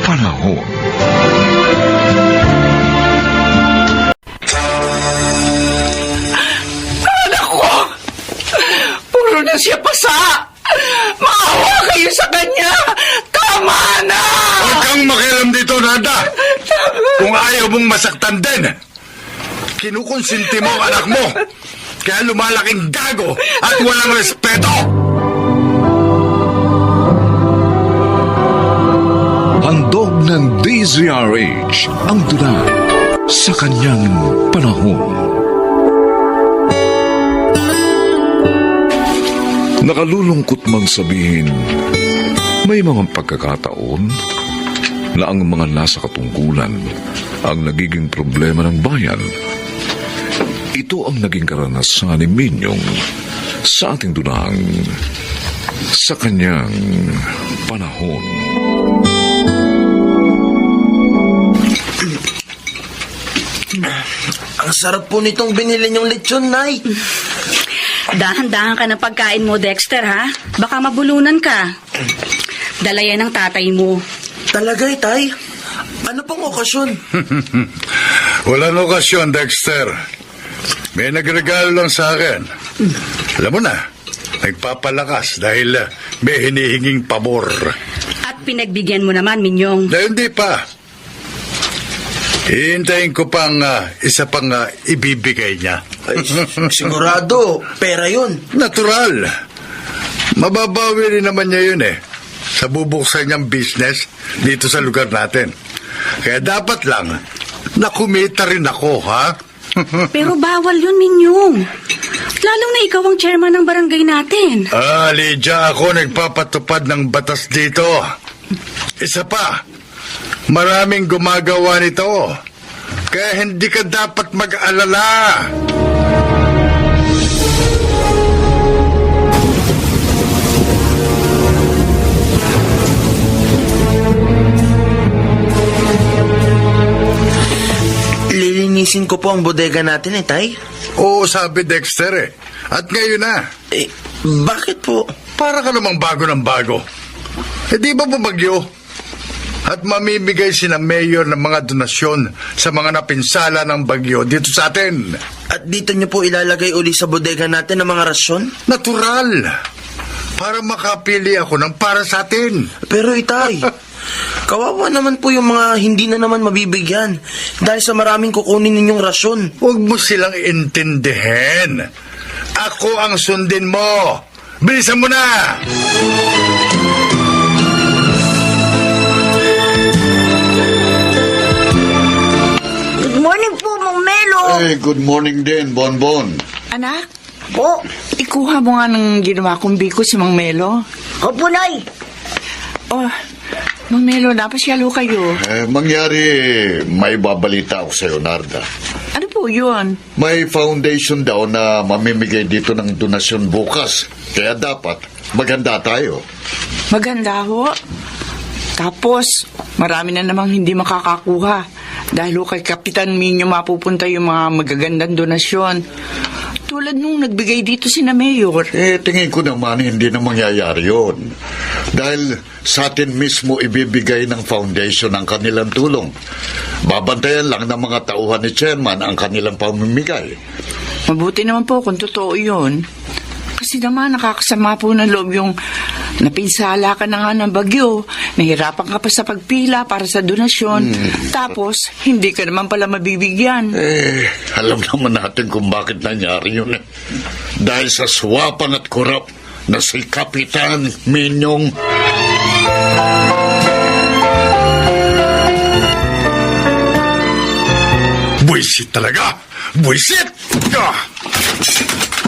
panahon. Anak ko! Puro na siya pasa! Maawa kayo sa kanya! Tama na! Huwag kang makialam dito, Nada! Kung ayaw mong masaktan din, kinukonsinti mo ang anak mo, kaya lumalaking gago at walang respeto! Handog ng DZRH ang tula sa kanyang panahon. Nakalulungkot mang sabihin, may mga pagkakataon na ang mga nasa katungkulan ang nagiging problema ng bayan. Ito ang naging karanasan ni Minyong sa ating dunang sa kanyang panahon. Ang sarap po nitong binili niyong lechon, Nay. Dahan-dahan ka ng pagkain mo, Dexter, ha? Baka mabulunan ka. Dala yan ng tatay mo. Talaga, Tay? Ano pong okasyon? Walang okasyon, Dexter. May nagregalo lang sa akin. Alam mo na, nagpapalakas dahil may hinihinging pabor. At pinagbigyan mo naman, Minyong. Dahil hindi pa. Hihintayin ko pang isa pang ibibigay niya. Ay, sigurado, pera yun. Natural. Mababawi rin naman niya yun sa bubuksan niyang business dito sa lugar natin. Kaya dapat lang na kumita rin ako, ha? Pero bawal yun, Minyong. Lalong na ikaw ang chairman ng barangay natin. Lydia, ako nagpapatupad ng batas dito. Isa pa, maraming gumagawa nito. Kaya hindi ka dapat mag-alala. Lilinisin ko po ang bodega natin Tay. Oo, sabi Dexter At ngayon na. Bakit po? Para ka namang bago ng bago. Di ba bumagyo? At mamimigay sina mayor ng mga donasyon sa mga napinsala ng bagyo dito sa atin. At dito niyo po ilalagay uli sa bodega natin ang mga rasyon? Natural. Para makapili ako ng para sa atin. Pero Itay, kawawa naman po yung mga hindi na naman mabibigyan dahil sa maraming kukunin ninyong rasyon. Huwag mo silang intindihin. Ako ang sundin mo. Bilisan mo na! Good morning po, Mang Melo. Good morning din, Bonbon. Anak, Po, ikuha mo nga ng ginawa kong biko si Mang Melo. opo, Nay. Oh, Mang Melo, napasyalo kayo. Mangyari, may babalita ako sa'yo, Narda. Ano po yun? May foundation daw na mamimigay dito ng donasyon bukas. Kaya dapat maganda tayo. Maganda ho. Tapos, marami na namang hindi makakakuha. Dahil ho kay Kapitan Minyo mapupunta yung mga magagandang donasyon. Tulad nung nagbigay dito si na Mayor. Tingin ko naman hindi na mangyayari yun. Dahil sa atin mismo ibibigay ng foundation ang kanilang tulong. Babantayan lang ng mga tauhan ni Chairman ang kanilang pamimigay. Mabuti naman po kung totoo yun. Kasi naman nakakasama po ng loob yung napinsala ka na nga ng bagyo, nahirapan ka pa sa pagpila para sa donasyon, tapos hindi ka naman pala mabibigyan. Alam naman natin kung bakit nangyari yun. Dahil sa swapan at korap na si Kapitan Minyong. Buisit talaga! Buisit!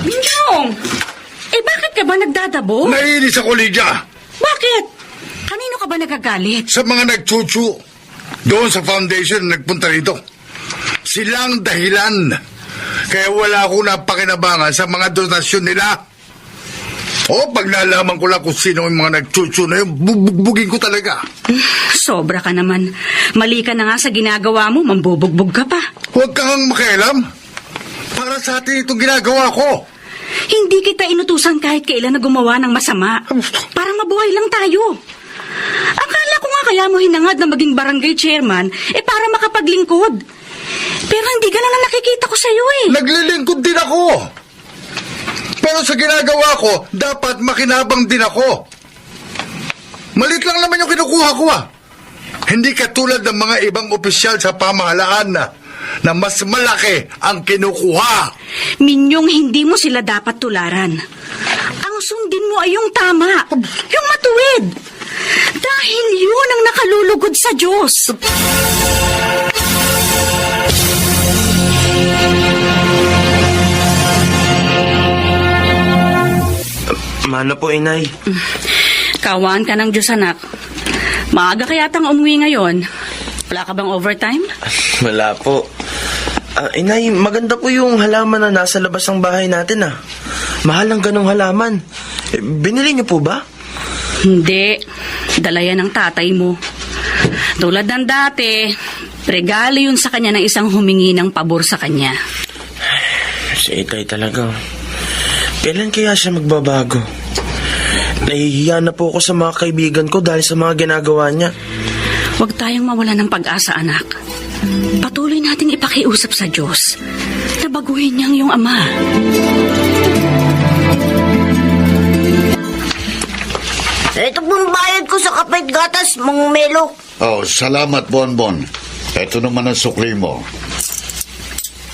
Minyong! Bakit ka ba nagdadabo? Naiinis ako, Lydia! Bakit? Kanino ka ba nagagalit? Sa mga nagtsutsu doon sa foundation na nagpunta rito. Silang dahilan. Kaya wala akong napakinabangan sa mga donasyon nila. Pag nalaman ko lang kung sino yung mga nagtsutsu na yun, bubugbugin ko talaga. Sobra ka naman. Mali ka na nga sa ginagawa mo, mambubugbog ka pa. Huwag kang makialam. Para sa atin itong ginagawa ko. Hindi kita inutusan kahit kailan na gumawa ng masama. Para mabuhay lang tayo. Akala ko nga kaya mo hinangad na maging barangay chairman, para makapaglingkod. Pero hindi ganun ang nakikita ko sa'yo Naglilingkod din ako. Pero sa ginagawa ko, dapat makinabang din ako. Malit lang naman yung kinukuha ko Hindi katulad ng mga ibang opisyal sa pamahalaan na mas malaki ang kinukuha. Minyong, hindi mo sila dapat tularan. Ang sundin mo ay yung tama, yung matuwid. Dahil yun ang nakalulugod sa Diyos. Mano po, Inay? Kawaan ka ng Diyos, anak. Maaga kaya tang umuwi ngayon. Wala ka bang overtime? Wala po. Inay, maganda po yung halaman na nasa labas ng bahay natin Mahal ang ganong halaman. Binili niyo po ba? Hindi. Dala yan ng tatay mo. Tulad ng dati, regalo yun sa kanya ng isang humingi ng pabor sa kanya. Si Itay talaga. Kailan kaya siya magbabago? Nahihiya na po ako sa mga kaibigan ko dahil sa mga ginagawa niya. Huwag tayong mawala ng pag-asa, anak. Patuloy nating ipakiusap sa Diyos na baguhin niyang iyong ama. Ito pong bayad ko sa kapit gatas, Mang Melo. Oh, salamat, Bonbon. Ito naman ang sukli mo.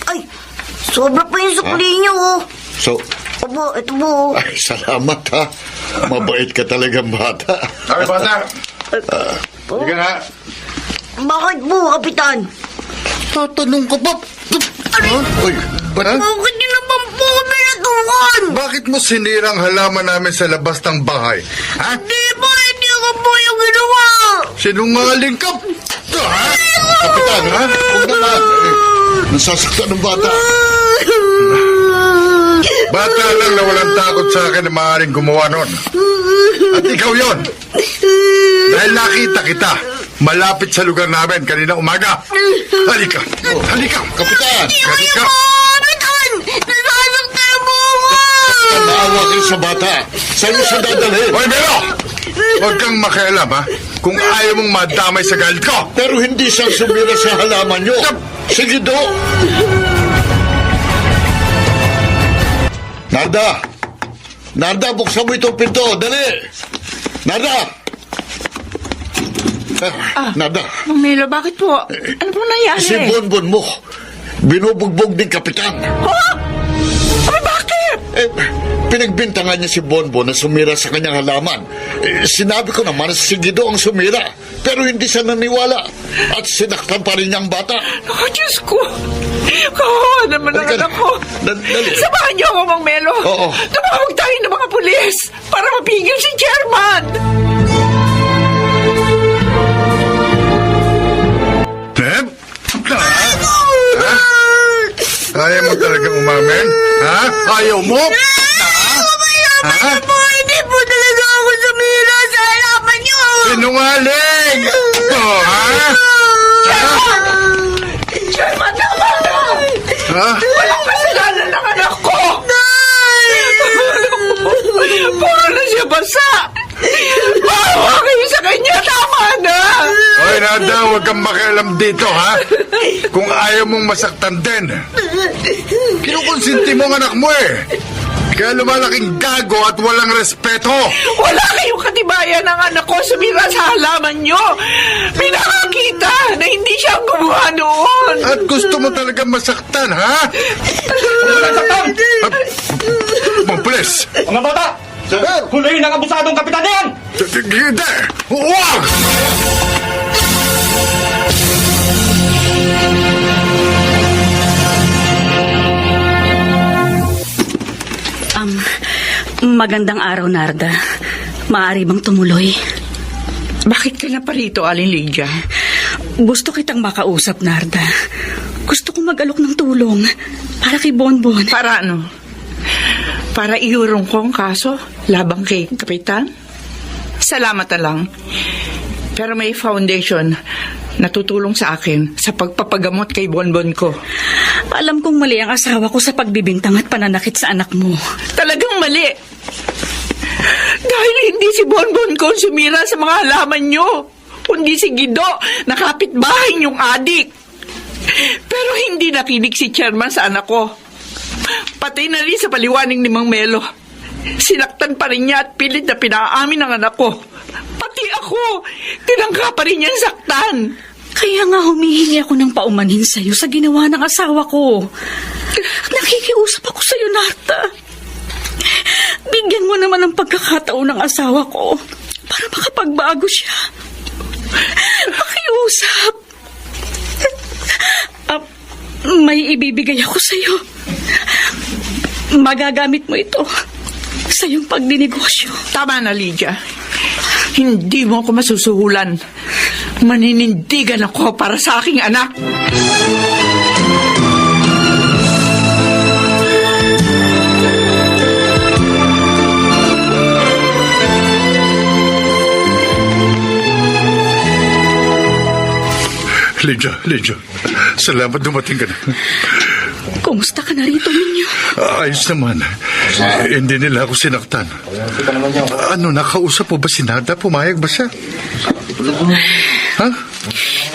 Ay, sobra pa yung sukli niyo, oh. So, Opo, ito po. ay, salamat ha. Mabait ka talagang bata. Ay, bata. Sige nga. Bakit po, Kapitan? Tatanong ka pa. Uy, ba't? Bakit niyo naman po kami natukan? Bakit mo sinirang halaman namin sa labas ng bahay? Ha? Hindi po, hindi ko po yung ginawa. Sinungaling ka. Ha? Kapitan, ha? Huwag naman. Nasasaktan ng bata. Bata lang na walang takot sa akin na maaaring gumawa nun. At ikaw yon. Dahil nakita kita malapit sa lugar namin kanina umaga. Halika. Halika. Kapitan! Halika. Kapitan! Nasasaktan mo ako! Naawa kayo sa bata. Saan mo siya dadalhin? Hoy, Melo! Huwag kang makialam, ha? Kung ayaw mong madamay sa galit ko. Pero hindi siya sumira sa halaman nyo. Sige, Do. Narda! Narda, buksan mo itong pinto. Dali! Narda! Narda, Mang Melo, bakit po? Ano po nangyari? si Bonbon mo, binubugbog ng kapitan. Ay, bakit? Pinagbintangan niya si Bonbon na sumira sa kanyang halaman. Sinabi ko naman na si Gido ang sumira, pero hindi siya naniwala. At sinaktan pa rin niya ang bata. Naku, Diyos ko. Kawawa naman ang Halika na. anak ko. Dali. Samahan niyo ako, Mang Melo. Oo. Tumawag tayo ng mga pulis para mapigil si Chairman. Ayaw mo talagang umamin? Ha? Ayaw mo? Ha? Hindi po talaga ako sumira sa halaman niyo. Sinungaling! Oh, ha? Chairman, tama na. Ha? Walang kasalanan ng anak ko. Puro na siya basa. Bawa kayo sa kanya, tama na. Hoy, Nada, huwag kang makialam dito, ha? Kung ayaw mong masaktan din. Kinukonsinti mo ang anak mo, eh. Kaya lumalaking gago at walang respeto. Wala kayong katibayan ng anak ko sumira sa halaman nyo. May nakakita na hindi siya ang gumawa noon. At gusto mo talaga masaktan, ha? Mga pulis! Mga bata! Hulihin ang abusadong kapitan na yan! Hindi! Huwag! Magandang araw, Narda. Maaari bang tumuloy? Bakit ka na pa rito, Aling Lydia? Gusto kitang makausap, Narda. Gusto kong mag-alok ng tulong para kay Bonbon. Para ano? Para iurong ko ang kaso labang kay Kapitan? Salamat na lang. Pero may foundation na tutulong sa akin sa pagpapagamot kay Bonbon ko. Alam kong mali ang asawa ko sa pagbibintang at pananakit sa anak mo. Talagang mali. Dahil hindi si Bonbon ko sumira sa mga halaman nyo, kundi si Gido na kapitbahay niyong adik. Pero hindi nakinig si Chairman sa anak ko. Pati na rin sa paliwanag ni Mang Melo. Sinaktan pa rin niya at pilit na pinaamin ng anak ko. Pati ako, tinangka pa rin niyang saktan. Kaya nga humihingi ako ng paumanhin sa'yo sa ginawa ng asawa ko. Nakikiusap ako sa'yo, Narda. Bigyan mo naman ng pagkakataon ng asawa ko para makapagbago siya. Makiusap. May ibibigay ako sa'yo. Magagamit mo ito sa iyong pagdinegosyo. Tama na, Lydia. Hindi mo ako masusuhulan. Maninindigan ako para sa aking anak. Lydia, salamat dumating ka na. Kumusta ka na rito, Minyo? Ayos naman. Hindi nila ako sinaktan. Ano, nakausap mo ba si Nada? Pumayag ba siya? Ha?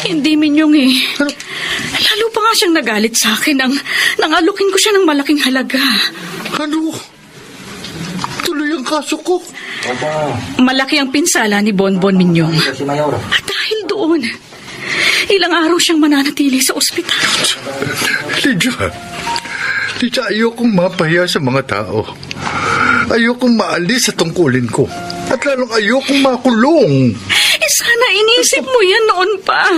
Hindi, Minyong eh. Lalo pa nga siyang nagalit sa akin nang alukin ko siya ng malaking halaga. Ano? tuloy ang kaso ko. Malaki ang pinsala ni Bonbon Minyong. At dahil doon, ilang araw siyang mananatili sa ospital. Lydia, ayokong mapahiya sa mga tao. Ayokong maalis sa tungkulin ko. At lalong ayokong makulong. Sana inisip mo yan noon pa.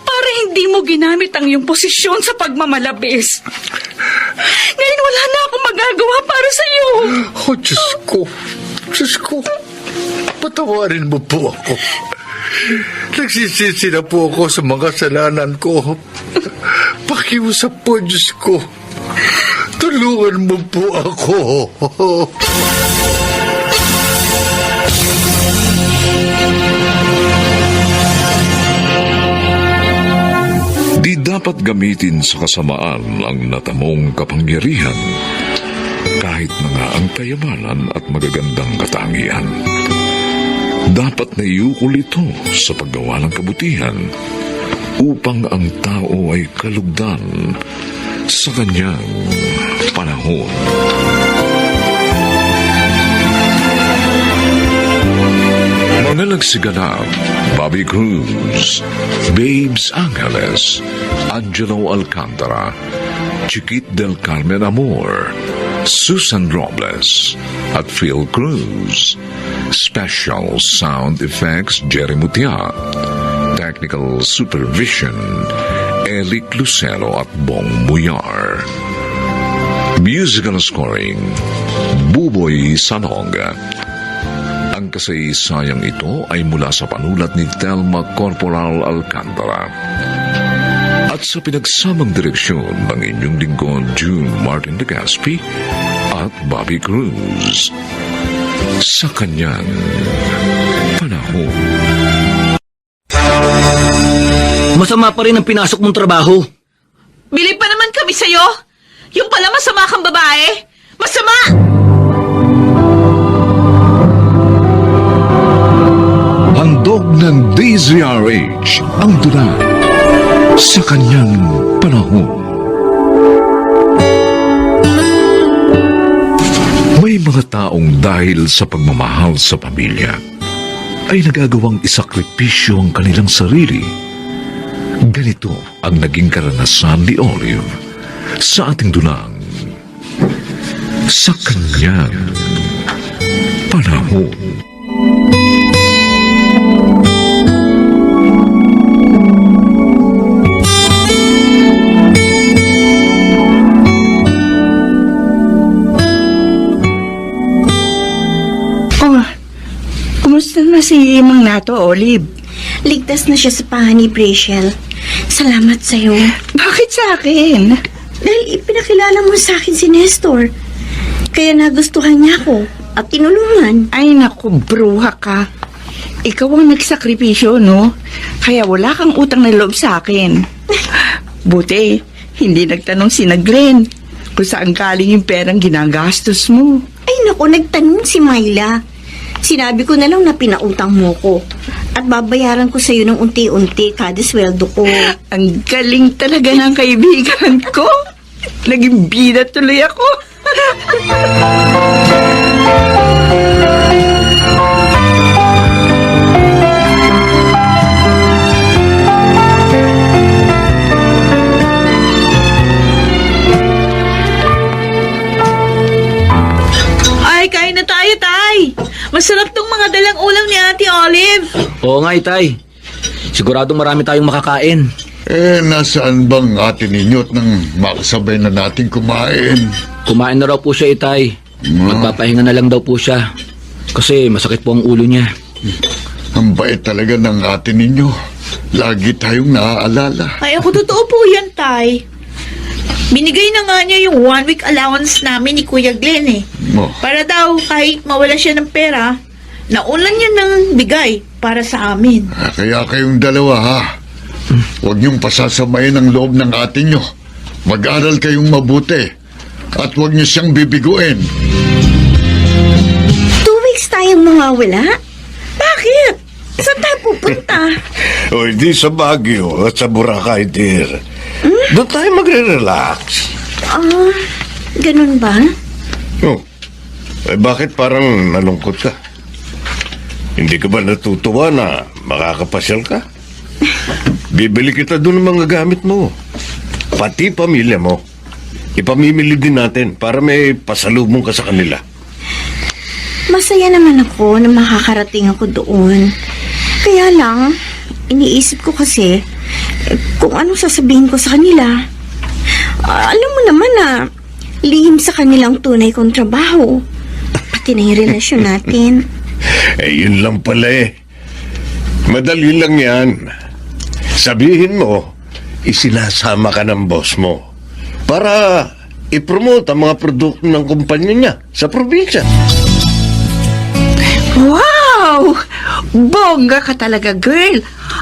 Para hindi mo ginamit ang iyong posisyon sa pagmamalabis. Ngayon wala na akong magagawa para sa iyo. Oh, Diyos ko. Patawarin mo po ako. Nagsisisi na po ako sa mga kasalanan ko. Pakiusap po, Diyos ko. Tulungan mo po ako. Di dapat gamitin sa kasamaan ang natamong kapangyarihan, kahit na nga ang kayamanan at magagandang katangian. Dapat na iukol ito sa paggawa ng kabutihan upang ang tao ay kalugdan sa kanyang panahon. Mga nagsiganap: Bobby Cruz, Babes Angeles, Angelo Alcantara, Chiquit del Carmen Amor, Susan Robles, at Phil Cruz. Special sound effects: Jerry Mutia. Technical supervision: Eric Lucero at Bong Muyar. Musical scoring: Buboy Sanonga. Ang kasaysayang ito ay mula sa panulat ni Telma Corporal Alcantara at sa pinagsamang direksyon ng inyong lingkod June Martin Legaspi at Bobby Cruz sa kanyang panahon. Masama pa rin ang pinasok mong trabaho. Bili pa naman kami sa'yo. Yung pala masama kang babae. Masama! Handog ng DZRH ang tula sa kanyang panahon. May mga taong dahil sa pagmamahal sa pamilya ay nagagawang isakripisyo ang kanilang sarili. Ganito ang naging karanasan ni Olive sa ating dunang sa kanyang panahon. Kumusta na si Mang Nato, Olive? Ligtas na siya sa panganib, Rachel. Salamat sa'yo. Bakit sa akin? Dahil ipinakilala mo sa akin si Nestor. Kaya nagustuhan niya ako at tinulungan. Ay naku, bruha ka. Ikaw ang nagsakripisyo, no? Kaya wala kang utang na loob sa akin. Buti, hindi nagtanong si Glenn kung saan galing yung perang ginagastos mo. Ay naku, nagtanong si Myla. Sinabi ko na lang na pinautang mo ko at babayaran ko sa'yo ng unti-unti kada sweldo ko. Ang galing talaga ng kaibigan ko. Naging bida tuloy ako. Ay, kain na tayo, Tay. Masarap tong mga dalang ulam ni Ate Olive. Oo nga, Itay. Sigurado marami tayong makakain. Nasaan bang ate ninyo nang makasabay na natin kumain? Kumain na raw po siya, Itay. Magpapahinga na lang daw po siya. Kasi masakit po ang ulo niya. Ang bait talaga ng ate ninyo. Lagi tayong naaalala. Ay, ako totoo po yan, Tay. Binigay na nga niya yung 1 week allowance namin ni Kuya Glenn eh. Para daw kahit mawala siya ng pera, naulan niya ng bigay para sa amin. Kaya kayong dalawa ha. Huwag niyong pasasamayin ang loob ng ate niyo. Mag-aral kayong mabuti. At huwag niyo siyang bibiguin. 2 weeks tayong mawawala? Bakit? Saan tayo pupunta? O hindi sa Baguio at sa Boracay, dear. Doon tayo magre-relax. Ganun ba? Oh, bakit parang nalungkot ka? Hindi ka ba natutuwa na makakapasyal ka? Bibili kita doon ng mga gamit mo. Pati pamilya mo. Ipamimili din natin para may pasalubong ka sa kanila. Masaya naman ako na makakarating ako doon. Kaya lang, iniisip ko kasi kung anong sasabihin ko sa kanila. Alam mo naman na lihim sa kanilang tunay kong trabaho. Pati na yung relasyon natin. Yun lang pala eh. Madali lang yan. Sabihin mo, isinasama ka ng boss mo para ipromote ang mga produkto ng kumpanya niya sa probinsya. Wow! Bongga ka talaga, girl.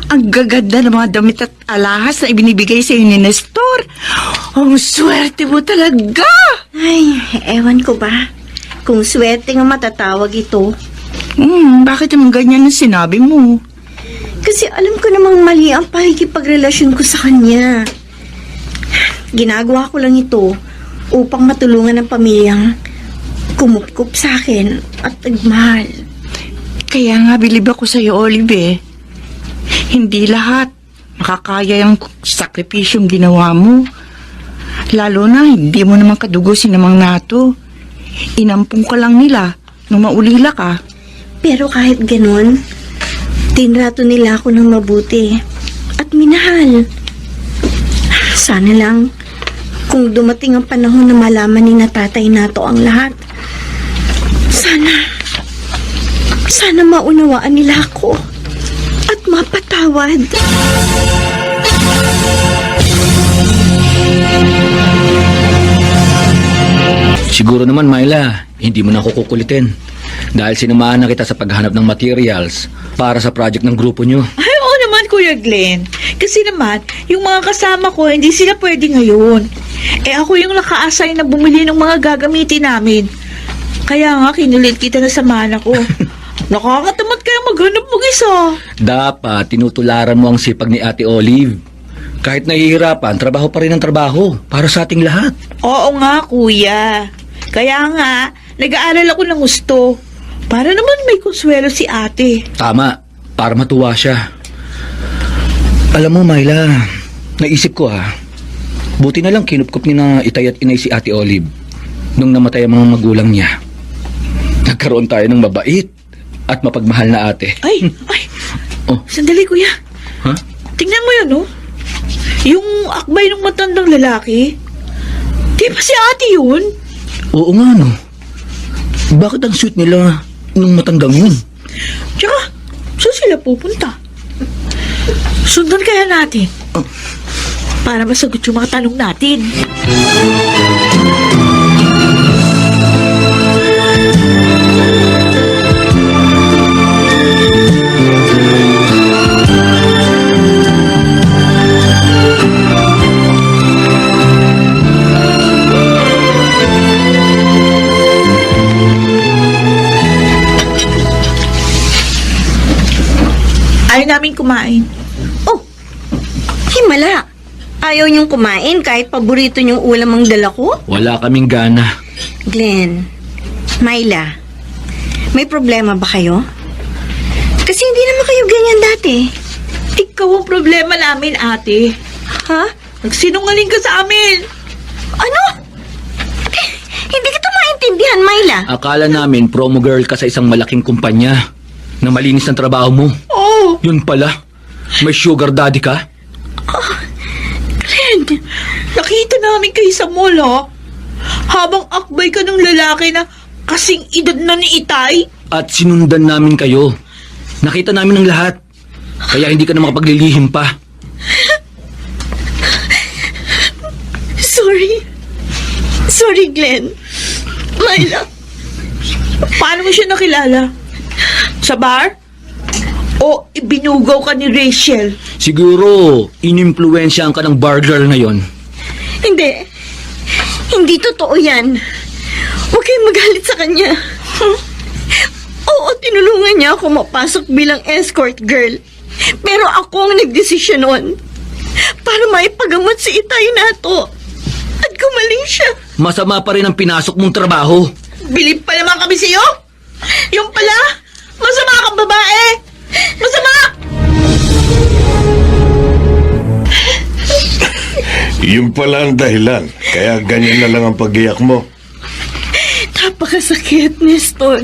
Ang gaganda ng mga damit at alahas na ibinibigay sa ni Nestor. Ang swerte mo talaga! Ay, ewan ko ba kung swerte nga matatawag ito. Bakit naman ganyan ang sinabi mo? Kasi alam ko namang mali ang pakikipagrelasyon ko sa kanya. Ginagawa ko lang ito upang matulungan ang pamilyang kumupkup sa akin at nagmahal. Kaya nga bilib ako sa'yo, Olive eh. Hindi lahat makakaya yung sakripisyong ginawa mo. Lalo na hindi mo naman kadugo si Namang Nato. Inampung ka lang nila nung maulila ka. Pero kahit ganun, tinrato nila ako ng mabuti at minahal. Sana lang kung dumating ang panahon na malaman ni Tatay Nato ang lahat. Sana maunawaan nila ako at mapatawad. Siguro naman, Myla, hindi mo na ako kukulitin. Dahil sinamahan na kita sa paghanap ng materials para sa project ng grupo nyo. Ay, oo naman, Kuya Glenn. Kasi naman, yung mga kasama ko, hindi sila pwede ngayon. Ako yung naka-assign na bumili ng mga gagamitin namin. Kaya nga, kinulit kita na samahan ako. Nakakatamad kaya maghanap mag-isa. Dapat tinutularan mo ang sipag ni Ate Olive. Kahit nahihirapan, trabaho pa rin ang trabaho para sa ating lahat. Oo nga, Kuya. Kaya nga, nag-aaral ako ng gusto. Para naman may konsuelo si ate. Tama, para matuwa siya. Alam mo, Myla, naisip ko buti na lang kinupkup ni na itay at inay si Ate Olive nung namatay ang mga magulang niya. Nagkaroon tayo ng mabait at mapagmahal na ate. Ay, Oh. Sandali, Kuya. Ha? Tingnan mo yun, yung akbay ng matandang lalaki. Di ba si ate yun? Oo nga, no. Bakit ang sweet nila nung matandang yun? Tsaka, saan sila pupunta? Sundan kaya natin. Para masagot yung mga tanong natin. Ayaw namin kumain. Oh, himala. Ayaw niyong kumain kahit paborito niyong ulam ang dala ko? Wala kaming gana. Glenn, Myla, may problema ba kayo? Kasi hindi naman kayo ganyan dati. Ikaw ang problema namin, ate. Ha? Nagsinungaling ka sa amin. Ano? Hindi kita maintindihan, Myla. Akala namin promo girl ka sa isang malaking kumpanya na malinis ang trabaho mo. Oh, Yun pala, may sugar daddy ka? Glenn, nakita namin kayo sa mall, habang akbay ka ng lalaki na kasing edad na ni Itay. At sinundan namin kayo. Nakita namin ang lahat. Kaya hindi ka na makapaglilihim pa. Sorry, Glenn. Myla. Paano mo siya nakilala? Sa bar? O ibinugaw ka ni Rachel? Siguro, inimpluwensyahan ka ng bar girl na yon. Hindi. Hindi totoo yan. Huwag kayong magalit sa kanya. Oo, tinulungan niya ako mapasok bilang escort girl. Pero ako ang nagdesisyon noon para maipagamot si Itay Nato. At gumaling siya. Masama pa rin ang pinasok mong trabaho. Bilib pa naman kami sa'yo? Yung pala, masama kang babae! Masama! Yung pala ang dahilan. Kaya ganyan na lang ang pag-iyak mo. Napakasakit, Nestor.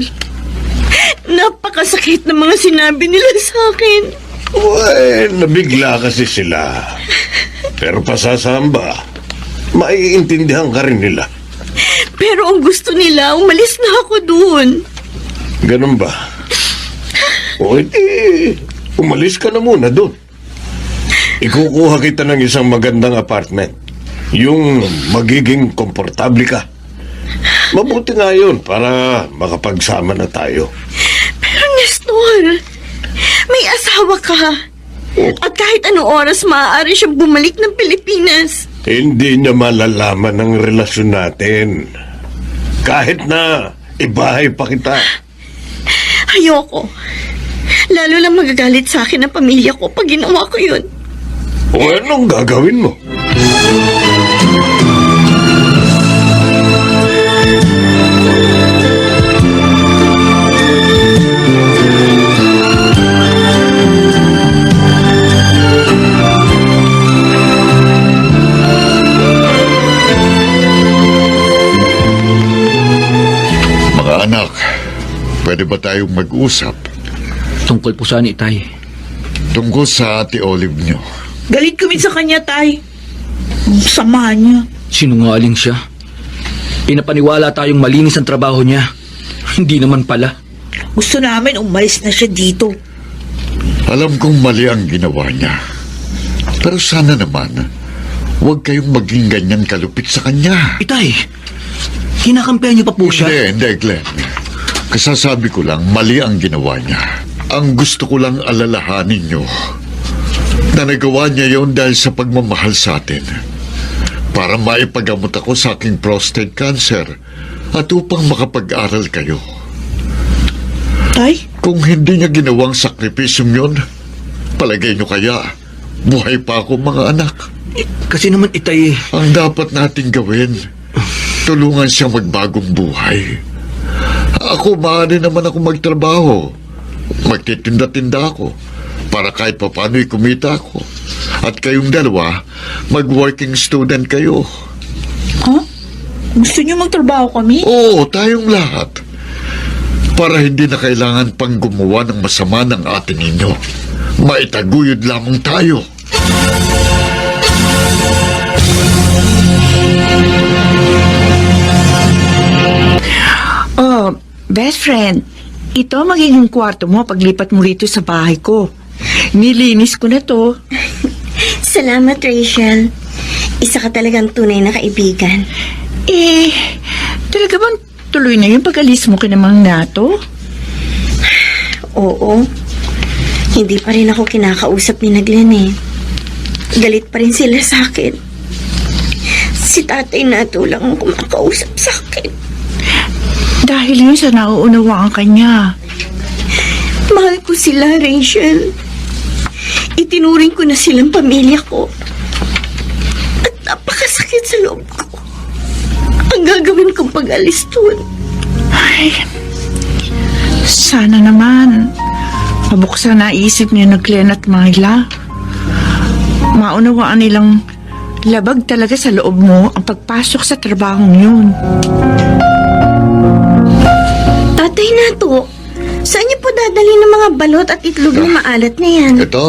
Napakasakit ng mga sinabi nila sa akin. Uy, nabigla kasi sila. Pero pasasamba, maiintindihan ka rin nila. Pero ang gusto nila, umalis na ako doon. Ganun ba? O edi, umalis ka na muna doon. Ikukuha kita ng isang magandang apartment. Yung magiging komportable ka. Mabuti nga yun para makapagsama na tayo. Pero Nestor, may asawa ka. At kahit anong oras maaari siyang bumalik ng Pilipinas. Hindi niya malalaman ang relasyon natin. Kahit na ibahay pa kita. Ayoko. Lalo lang magagalit sa akin ang pamilya ko pag ginawa ko yun. O anong gagawin mo? Mga anak, pwede ba tayong mag-usap? Tungkol po saan, Itay? Tungkol sa Ate Olive nyo. Galit kami sa kanya, Tay. Samahan niya. Sinungaling siya. Pinapaniwala tayong malinis ang trabaho niya. Hindi naman pala. Gusto namin umalis na siya dito. Alam kong mali ang ginawa niya. Pero sana naman, huwag kayong maging ganyan kalupit sa kanya. Itay, kinakampihan niyo pa po siya? Hindi, Glenn. Kasasabi ko lang, mali ang ginawa niya. Ang gusto ko lang alalahanin niyo na nagawa niya yon dahil sa pagmamahal sa atin. Para maipagamot ako sa aking prostate cancer at upang makapag-aral kayo. Tay? Kung hindi niya ginawang sakripisyong yon, palagay niyo kaya, buhay pa ako mga anak. Kasi naman, Itay... Ang dapat nating gawin, tulungan siya magbagong buhay. Ako, maaari naman ako magtrabaho. Magtitinda-tinda ako para kahit papano'y kumita ako. At kayong dalawa, mag-working student kayo. Huh? Gusto niyo magtrabaho kami? Oo, tayong lahat. Para hindi na kailangan pang gumawa ng masama ng atin ninyo. Maitaguyod lamang tayo. Oh, best friend, ito magiging kwarto mo paglipat mo rito sa bahay ko. Nilinis ko na to. Salamat, Rachel. Isa ka talagang tunay na kaibigan. Talaga bang tuloy na yung pag-alis mo kinamang nato? Oo. Hindi pa rin ako kinakausap ni Glenn eh. Galit pa rin sila sa akin. Si tatay Nato lang ang kumakausap sa akin. Dahil yun sa nauunawaan ka niya. Mahal ko sila, Rachel. Itinuring ko na silang pamilya ko. At napakasakit sa loob ko. Ang gagawin kong pag-alis doon. Ay, sana naman mabuksan na isip niya na Glenn at Myla. Maunawaan nilang labag talaga sa loob mo ang pagpasok sa trabahong yun. Tatay Nato, saan niyo po dadalhin ng mga balot at itlog na maalat na yan? Ito,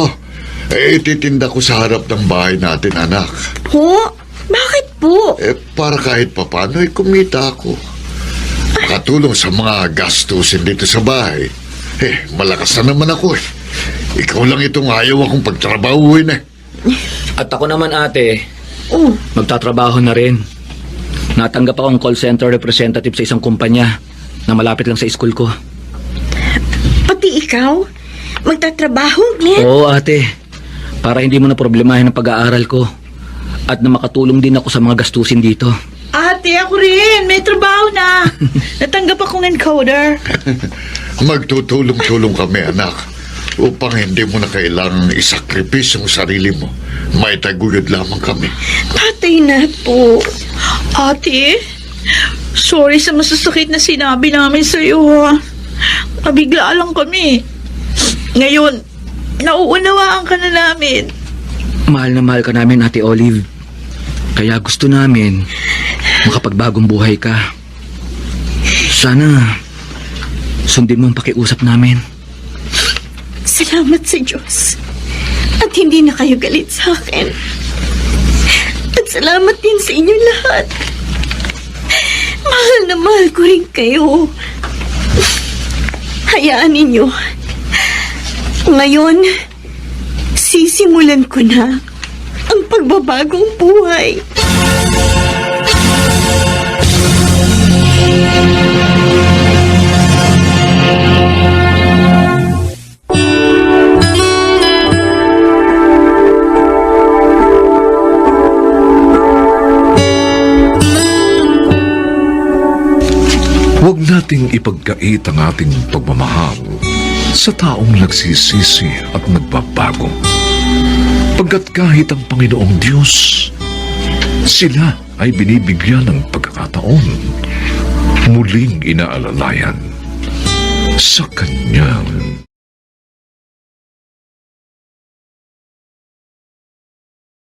ititinda ko sa harap ng bahay natin, anak. Ho? Bakit po? Para kahit papano kumita ako. Makatulong sa mga gastusin dito sa bahay. Malakas na naman ako . Ikaw lang itong ayaw akong pagtrabahuin . At ako naman, ate, magtatrabaho na rin. Natanggap akong call center representative sa isang kumpanya na malapit lang sa school ko. Pati ikaw? Magtatrabaho, Glenn? Oo, ate. Para hindi mo na problemahin ang pag-aaral ko. At na makatulong din ako sa mga gastusin dito. Ate, ako rin. May trabaho na. Natanggap akong encoder. Magtutulong-tulong kami, anak. Upang hindi mo na kailangang isakripis yung sarili mo. May taguyod lamang kami. Tatay Nato. Ate, Sorry sa masasakit na sinabi namin sa'yo, ha. Nabigla lang kami. Ngayon, nauunawaan ka na namin. Mahal na mahal ka namin, Ate Olive. Kaya gusto namin makapagbagong buhay ka. Sana sundin mo ang pakiusap namin. Salamat sa Diyos. At hindi na kayo galit sa akin. At salamat din sa inyo lahat. Mahal na mahal ko rin kayo. Hayaan ninyo. Ngayon, sisimulan ko na ang pagbabagong buhay. Huwag nating ipagkait ang ating pagmamahal sa taong nagsisisi at nagbabago. Pagkat kahit ang Panginoong Diyos, sila ay binibigyan ng pagkakataon, muling inaalalayan sa Kanyang